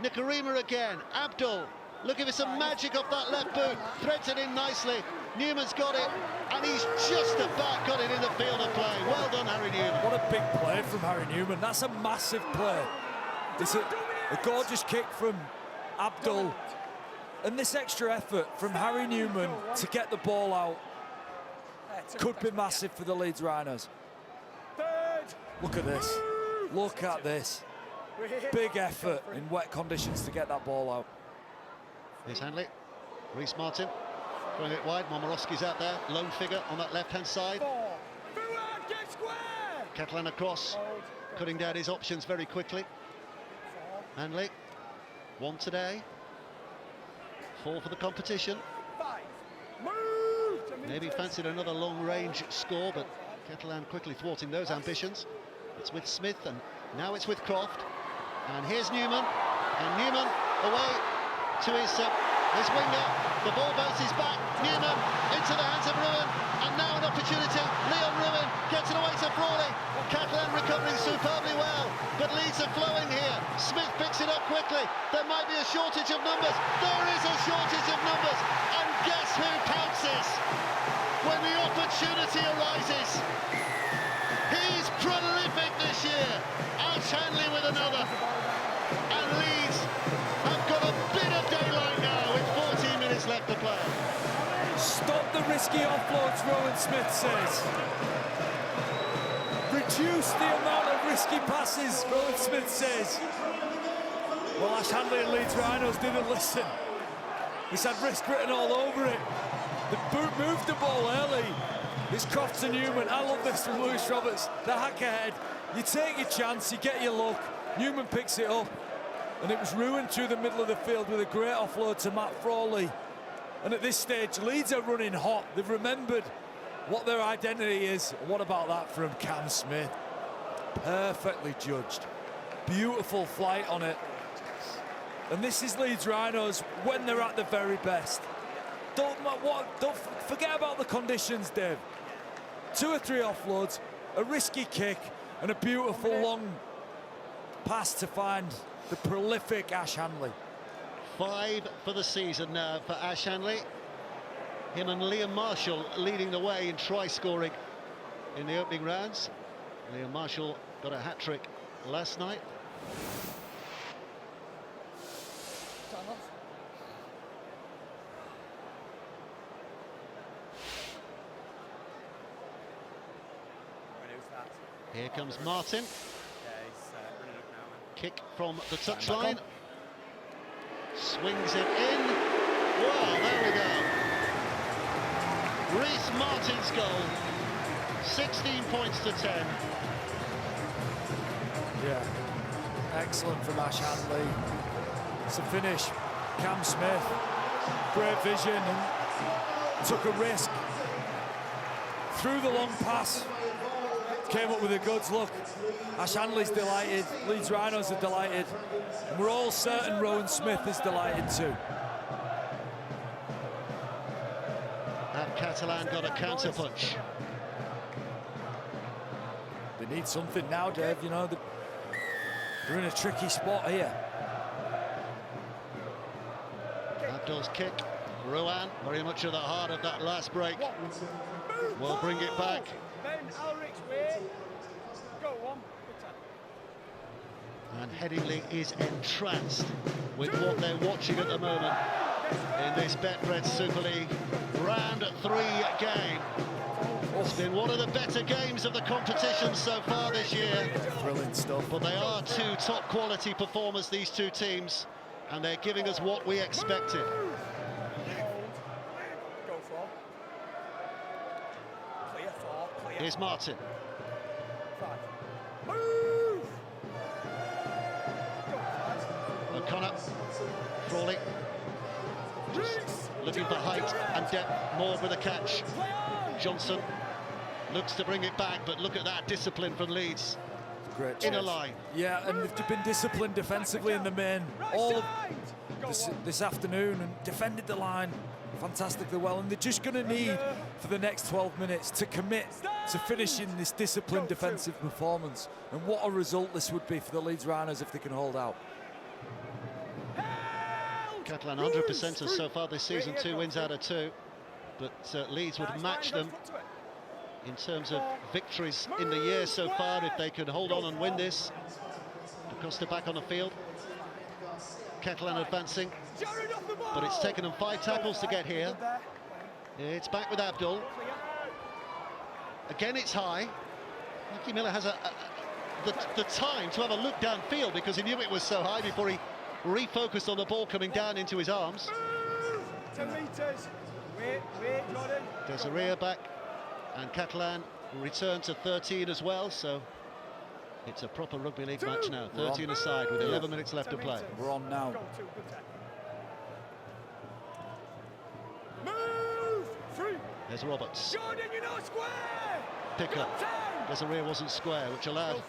Nicarima again. Abdul looking for some magic off that left boot. Threads it in nicely. Newman's got it, and he's just about got it in the field of play. Well done, Harry Newman. What a big play from Harry Newman. That's a massive play. It's a gorgeous kick from Abdul. And this extra effort from Harry Newman to get the ball out could be massive for the Leeds Rhinos. Look at this. Look at this. Big effort in wet conditions to get that ball out. Here's Hanley. Reece Martin throwing it wide. Momorowski's out there. Lone figure on that left-hand side. Catalan across, cutting down his options very quickly. Hanley, 1 today. 4 for the competition. Maybe fancied another long-range score, but Catalan quickly thwarting those ambitions. It's with Smith, and now it's with Croft. And here's Newman, and Newman away to his winger. The ball bounces back. Newman into the hands of Ruin, and now an opportunity. Leon Ruin gets it away to Frawley. Catalan recovering superbly well, but Leeds are flowing here. Smith picks it up quickly. There might be a shortage of numbers. There is a shortage of numbers, and guess who pounces when the opportunity arises? He's prolific this year. Ash Hanley with another, and Leeds have got a bit of daylight now with 14 minutes left to play. Stop the risky offloads, Rowan Smith says. Reduce the amount of risky passes, Rowan Smith says. Well, Ash Hanley and Leeds Rhinos didn't listen. He's had risk written all over it. The boot moved the ball early. It's Crofts and Newman. I love this from Lewis Roberts. The hack ahead. You take your chance, you get your luck. Newman picks it up, and it was ruined through the middle of the field with a great offload to Matt Frawley. And at this stage, Leeds are running hot. They've remembered what their identity is. What about that from Cam Smith? Perfectly judged. Beautiful flight on it. And this is Leeds Rhinos when they're at the very best. Don't forget about the conditions, Dave. 2 or 3 offloads, a risky kick, and a beautiful long pass to find the prolific Ash Hanley. 5 for the season now for Ash Hanley. Him and Liam Marshall leading the way in try scoring in the opening rounds. Liam Marshall got a hat-trick last night. Here comes Martin. Kick from the touchline. Swings it in. Wow, there we go. Reece Martin's goal. 16 points to 10. Yeah, excellent from Ash Hanley. It's a finish. Cam Smith, great vision, and took a risk. Through the long pass. came up with the goods. Look, Ash Hanley's delighted, Leeds Rhinos are delighted, and we're all certain Rowan Smith is delighted too. Have Catalan got a counter-punch? They need something now, Dave, you know, they're in a tricky spot here. Abdul's kick, Rowan, very much at the heart of that last break. Will bring it back. And Headingley is entranced with what they're watching at the moment in this Betfred Super League Round 3 game. It's been one of the better games of the competition so far this year. Brilliant stuff. But they are two top quality performers, these two teams, and they're giving us what we expected. Here's Martin. O'Connor, Frawley, just looking for height and depth, more with a catch. Johnson looks to bring it back, but look at that discipline from Leeds. Great Inner line. Yeah, and they've been disciplined defensively in the main all of this afternoon and defended the line fantastically well, and they're just going to need for the next 12 minutes to commit to finishing this disciplined defensive performance. And what a result this would be for the Leeds Rhinos if they can hold out. Catalan 100%ers so far this season, 2 wins out of 2, but Leeds would match them in terms of victories in the year so far if they could hold on and win this. Acosta back on the field. Catalan advancing, but it's taken them 5 tackles to get here. It's back with Abdul. Again, it's high. Nicky Miller has the time to have a look downfield because he knew it was so high before he refocused on the ball coming down into his arms. 10 metres. Wait, Jordan. Desiree back, and Catalan return to 13 as well, so it's a proper rugby league match now. 13 aside with 11 minutes left to play. We're on now. Move! Free! There's Roberts. Jordan, you're not square! Pick up. Desiree wasn't square, which allowed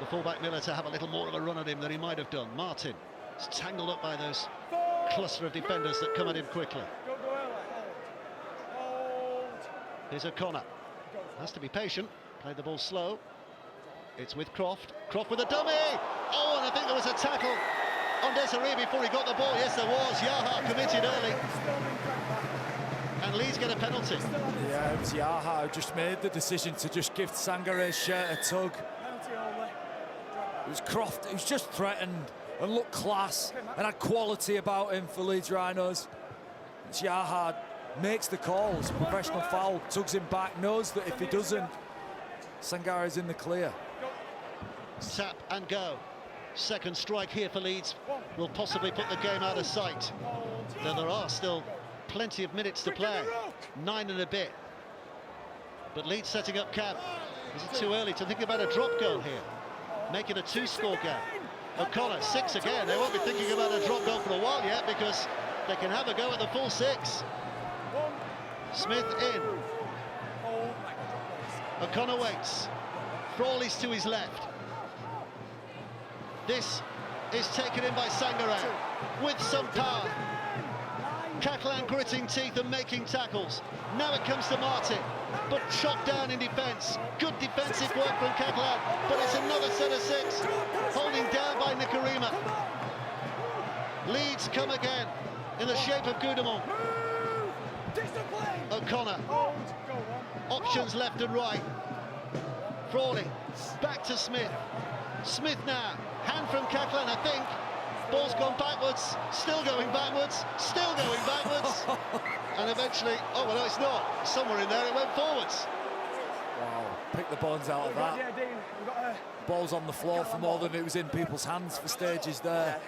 the fullback Miller to have a little more of a run at him than he might have done. Martin is tangled up by those cluster of defenders that come at him quickly. Here's O'Connor. Has to be patient. Played the ball slow. It's with Croft. Croft with a dummy! Oh, and I think there was a tackle on Desiree before he got the ball. Yes, there was. Yaha committed early. And Leeds get a penalty. Yeah, it was Yaha who just made the decision to just give Sangare's shirt a tug. It was Croft who's just threatened and looked class and had quality about him for Leeds Rhinos. It's Yaha makes the call. It's a professional foul, tugs him back, knows that if he doesn't, Sangare's in the clear. Tap and go. Second strike here for Leeds will possibly put the game out of sight. Though there are still plenty of minutes to play. 9 and a bit. But Leeds setting up camp. Is it too early to think about a drop goal here? Make it a 2-score game. O'Connor, 6 again. They won't be thinking about a drop goal for a while yet because they can have a go at the full 6. Smith in. O'Connor waits. Frawley's to his left. This is taken in by Sangare with some power. Catalan gritting teeth and making tackles. Now it comes to Martin, but chopped down in defence. Good defensive work from Catalan, but it's another set of 6. Holding down by Nicarima. Leeds come again in the shape of Goudemont. O'Connor. Options left and right. Frawley. Back to Smith. Smith now. Hand from Catalan, I think. Ball's gone backwards. Still going backwards. Still going backwards. And eventually, oh, well, no, it's not. Somewhere in there it went forwards. Wow. Pick the bones out of that. Ball's on the floor for more than it was in people's hands for stages there.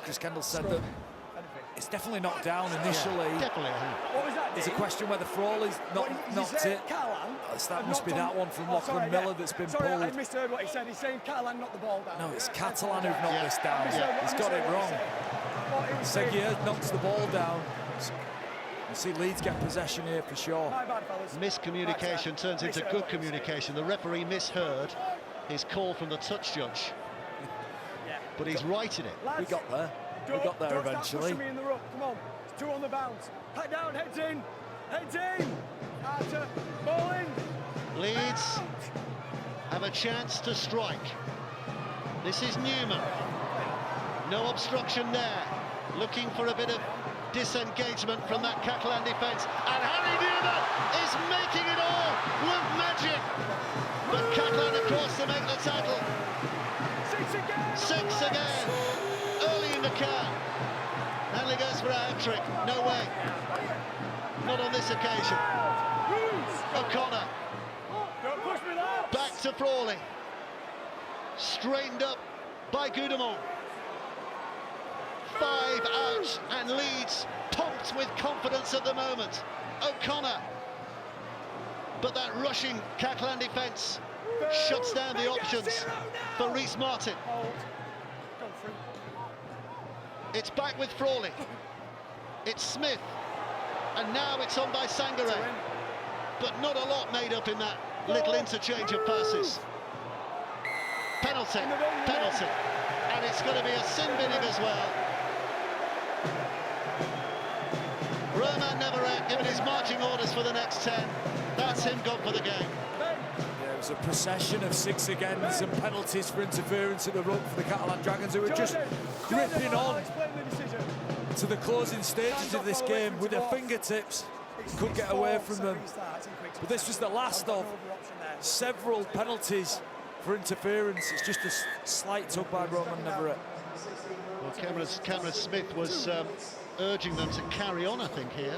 Chris Kendall said that it's definitely knocked down initially. Yeah, definitely. What was that? There's a question whether Frawley's knocked it. That must be that one from Lachlan Miller that's been pulled. I misheard what he said. He's saying Catalan knocked the ball down. No, it's Catalan who've knocked this down. He's got it wrong. Seguier knocks the ball down. You see Leeds get possession here for sure. My bad, fellas. Miscommunication turns into good communication. The referee misheard his call from the touch judge, but he's righted it. We got there. We got there eventually. Don't start pushing me in the ruck. Come on. It's 2 on the bounce. Pat down, heads in. Heads in. Archer, ball in. Leeds have a chance to strike. This is Newman. No obstruction there. Looking for a bit of disengagement from that Catalan defence. And Harry Newman is making it all with magic. But Catalan across to make the tackle. 6 again. Early in the count. Hanley goes for a hat-trick. No way. Not on this occasion. O'Connor. Back to Frawley. Straightened up by Goudemont. 5 out, and Leeds pumped with confidence at the moment. O'Connor. But that rushing Catalan defence shuts down the options for Reece Martin. It's back with Frawley. It's Smith. And now it's on by Sangare. But not a lot made up in that little interchange of passes. Penalty. And it's going to be a sin binning as well. Roman Neverett given his marching orders for the next 10. That's him gone for the game. Yeah, it was a procession of 6 agains and penalties for interference at the ruck for the Catalan Dragons, who were just gripping on to the closing stages of this game with their fingertips. Could get away from them. But this was the last of several penalties for interference. It's just a slight tug by Roman Neverett. Well, Cameron Smith was urging them to carry on, I think, here.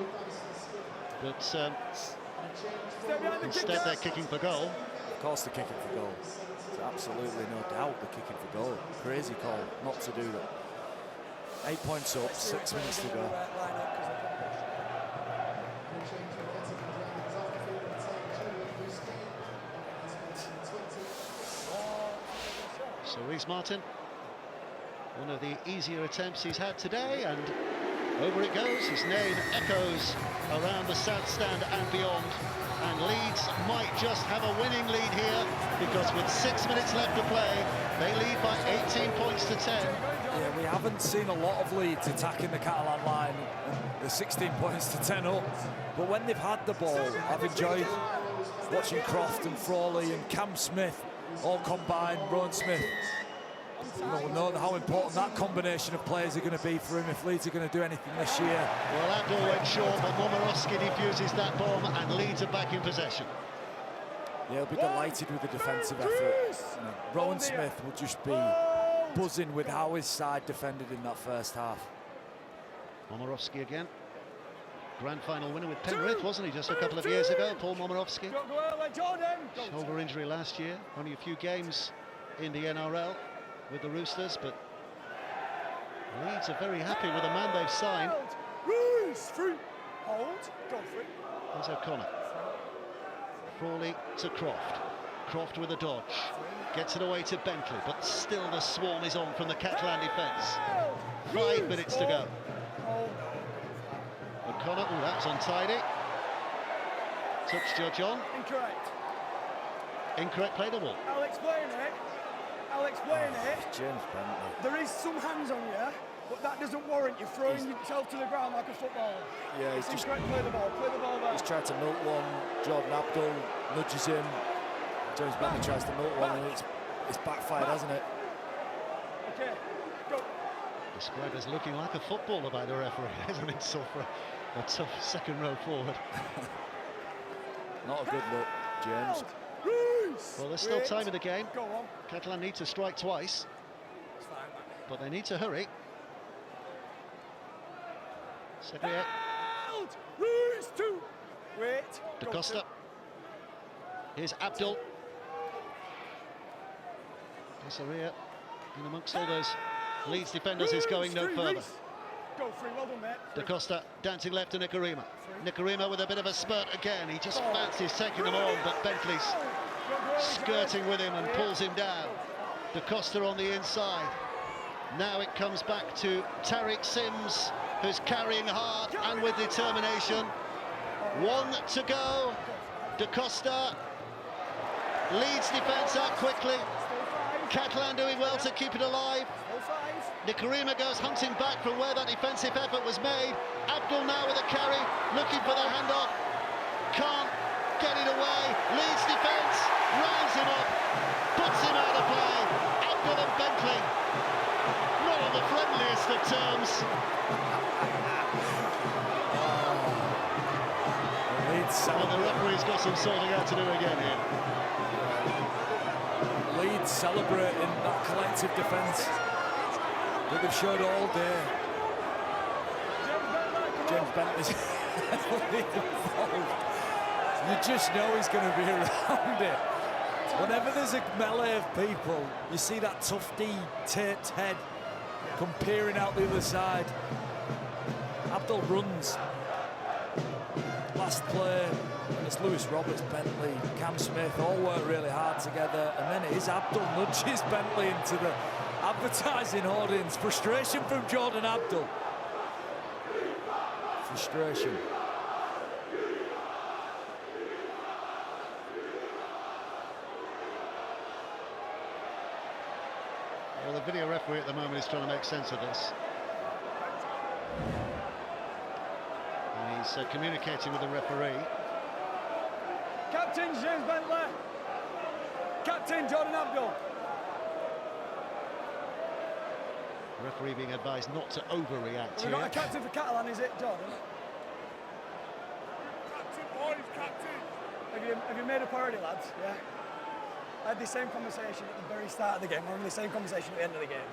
But instead they're kicking for goal. Of course they're kicking for goal. There's absolutely no doubt they're kicking for goal. Crazy call not to do that. 8 points up, 6 minutes to go. So Reece Martin, one of the easier attempts he's had today, and over it goes. His name echoes around the south stand and beyond, and Leeds might just have a winning lead here, because with 6 minutes left to play, they lead by 18 points to 10. Yeah, we haven't seen a lot of Leeds attacking the Catalan line, and they're 16 points to 10 up, but when they've had the ball, I've enjoyed watching Croft and Frawley and Cam Smith all combined. Rowan Smith, we know how important that combination of players are going to be for him if Leeds are going to do anything this year. Well, that ball went short, but Momorowski defuses that bomb, and Leeds are back in possession. Yeah, he'll be delighted with the defensive effort. You know, Rowan Smith will just be buzzing with how his side defended in that first half. Momorowski again. Grand final winner with Penrith, wasn't he, just a couple of years ago, Paul Momorowski? Shoulder injury last year, only a few games in the NRL with the Roosters, but Leeds are very happy with the man they've signed. There's O'Connor. Frawley to Croft. Croft with a dodge. Gets it away to Bentley, but still the swarm is on from the Catalan defence. 5 minutes to go. O'Connor, oh, that was untidy. Touch judge on. Incorrect play the ball. I'll explain it. James Bentley. There is some hands on you, but that doesn't warrant you throwing yourself to the ground like a footballer. Yeah, he's just incorrect. Play the ball back. He's tried to milk one. Jordan Abdul nudges him. James Bentley tries to milk one, and it's backfired, hasn't it? Okay, go. Described as looking like a footballer by the referee. There's an insult for a tough second row forward. Not a good look, James. Well, there's still time in the game. Catalan need to strike twice, but they need to hurry. Seguier. Da Costa. Here's Abdul. Seguier, in amongst all those Leeds defenders, is going no further. Da Costa dancing left to Nicarima. Nicarima with a bit of a spurt again. He just fancies taking them on, but Bentley's skirting with him and pulls him down. Da Costa on the inside. Now it comes back to Tariq Sims who's carrying hard and with determination. 1 to go. Da Costa leads defence out quickly. Catalan doing well to keep it alive. Nicarima goes hunting back from where that defensive effort was made. Abdul now with a carry, looking for the handoff. Can't get it away. Leeds defence rounds him up, puts him out of play. Abdul and Bentley, not on the friendliest of terms. And the referee's got some sorting out to do again here. Leeds celebrating that collective defence that they've showed all day. James Bentley's heavily involved. You just know he's going to be around it. Whenever there's a melee of people, you see that tufty, taped head come peering out the other side. Abdul runs. Last play, and it's Lewis Roberts, Bentley, Cam Smith all work really hard together, and then it is Abdul nudges Bentley into the advertising audience. Frustration from Jordan Abdul. Frustration. Well, the video referee at the moment is trying to make sense of this. He's communicating with the referee. Captain James Bentley. Captain Jordan Abdul. The referee being advised not to overreact We've got a captain for Catalan, is it, Jordan? Captain, boys, captain. Have you made up already, lads? Yeah. I had the same conversation at the very start of the game. We're having the same conversation at the end of the game.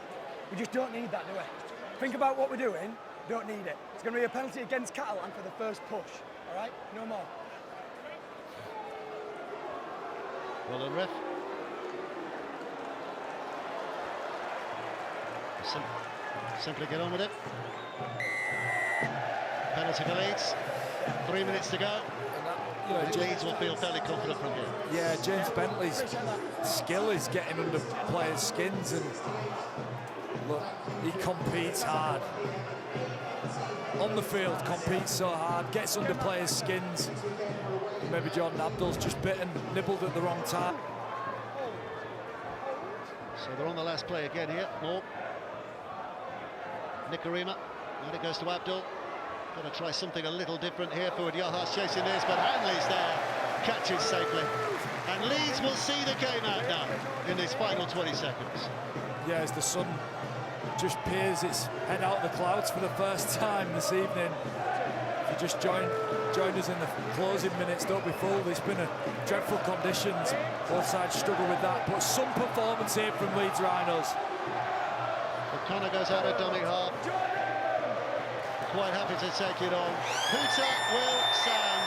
We just don't need that, do we? Think about what we're doing. Don't need it. It's going to be a penalty against Catalan for the first push. All right? No more. Well, the ref simply get on with it. Penalty for Leeds. 3 minutes to go. Leeds will feel fairly confident from here. Yeah, James Bentley's skill is getting under players' skins, and look, he competes hard. On the field, competes so hard, gets under players' skins. Maybe Jordan Abdul's just bitten, nibbled at the wrong time. So they're on the last play again here. More. Nicarima, and it goes to Abdul. Going to try something a little different here. Fuad Yoha's chasing this, but Hanley's there, catches safely. And Leeds will see the game out now in this final 20 seconds. Yeah, as the sun just peers its head out of the clouds for the first time this evening. If you just join us in the closing minutes, don't be fooled. It's been a dreadful conditions. Both sides struggle with that, but some performance here from Leeds Rhinos. O'Connor goes out of dummy half. Quite happy to take it on. Hooter will sound.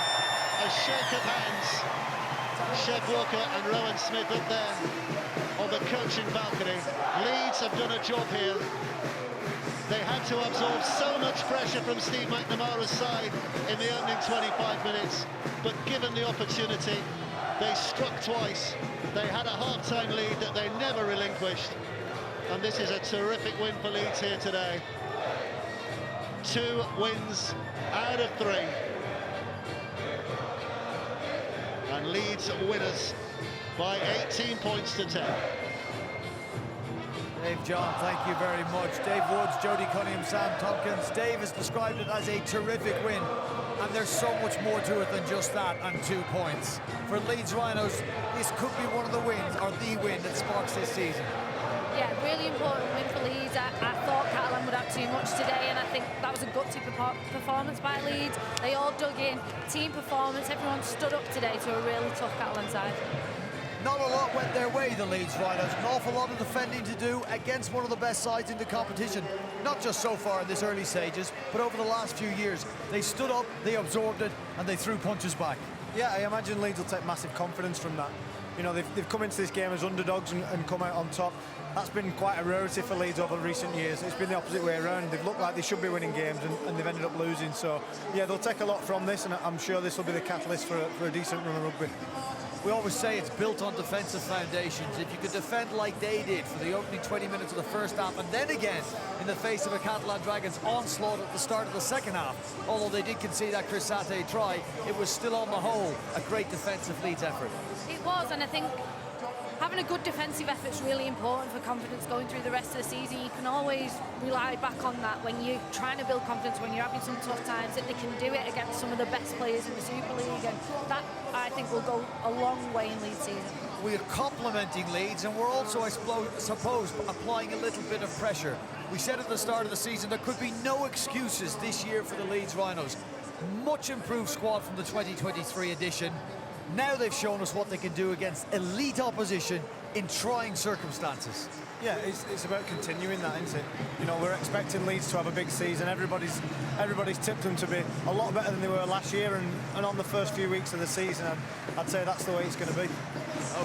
A shake of hands. Chef Walker and Rowan Smith up there on the coaching balcony. Leeds have done a job here. They had to absorb so much pressure from Steve McNamara's side in the opening 25 minutes, but given the opportunity, they struck twice. They had a half-time lead that they never relinquished, and this is a terrific win for Leeds here today. 2 wins out of 3. And Leeds winners by 18 points to 10. Dave, John, thank you very much. Dave Woods, Jody Cunningham, Sam Tompkins. Dave has described it as a terrific win, and there's so much more to it than just that and 2 points. For Leeds Rhinos, this could be one of the wins, or the win that sparks this season. Yeah, really important win for Leeds. I thought Catalan would have too much today, and I think that was a gutsy performance by Leeds. They all dug in, team performance, everyone stood up today to a really tough Catalan side. Not a lot went their way, the Leeds Rhinos. An awful lot of defending to do against one of the best sides in the competition. Not just so far in this early stages, but over the last few years. They stood up, they absorbed it, and they threw punches back. Yeah, I imagine Leeds will take massive confidence from that. You know, they've come into this game as underdogs and come out on top. That's been quite a rarity for Leeds over recent years. It's been the opposite way around. They've looked like they should be winning games and they've ended up losing. So, yeah, they'll take a lot from this, and I'm sure this will be the catalyst for a decent run of rugby. We always say it's built on defensive foundations. If you could defend like they did for the opening 20 minutes of the first half, and then again in the face of a Catalan Dragons onslaught at the start of the second half, although they did concede that Chris Sate try, it was still on the whole a great defensive Leeds effort. It was, and I think having a good defensive effort is really important for confidence going through the rest of the season. You can always rely back on that when you're trying to build confidence, when you're having some tough times, that they can do it against some of the best players in the Super League, and that, I think, will go a long way in Leeds season. We're complimenting Leeds, and we're also, I suppose, applying a little bit of pressure. We said at the start of the season there could be no excuses this year for the Leeds Rhinos. Much improved squad from the 2023 edition. Now they've shown us what they can do against elite opposition in trying circumstances. Yeah, it's about continuing that, isn't it? You know, we're expecting Leeds to have a big season. Everybody's tipped them to be a lot better than they were last year, and on the first few weeks of the season, I'd say that's the way it's going to be.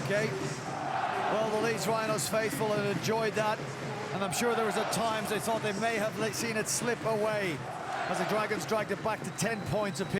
Okay. Well, the Leeds Rhinos faithful have enjoyed that, and I'm sure there was at times they thought they may have seen it slip away as the Dragons dragged it back to 10 points apiece.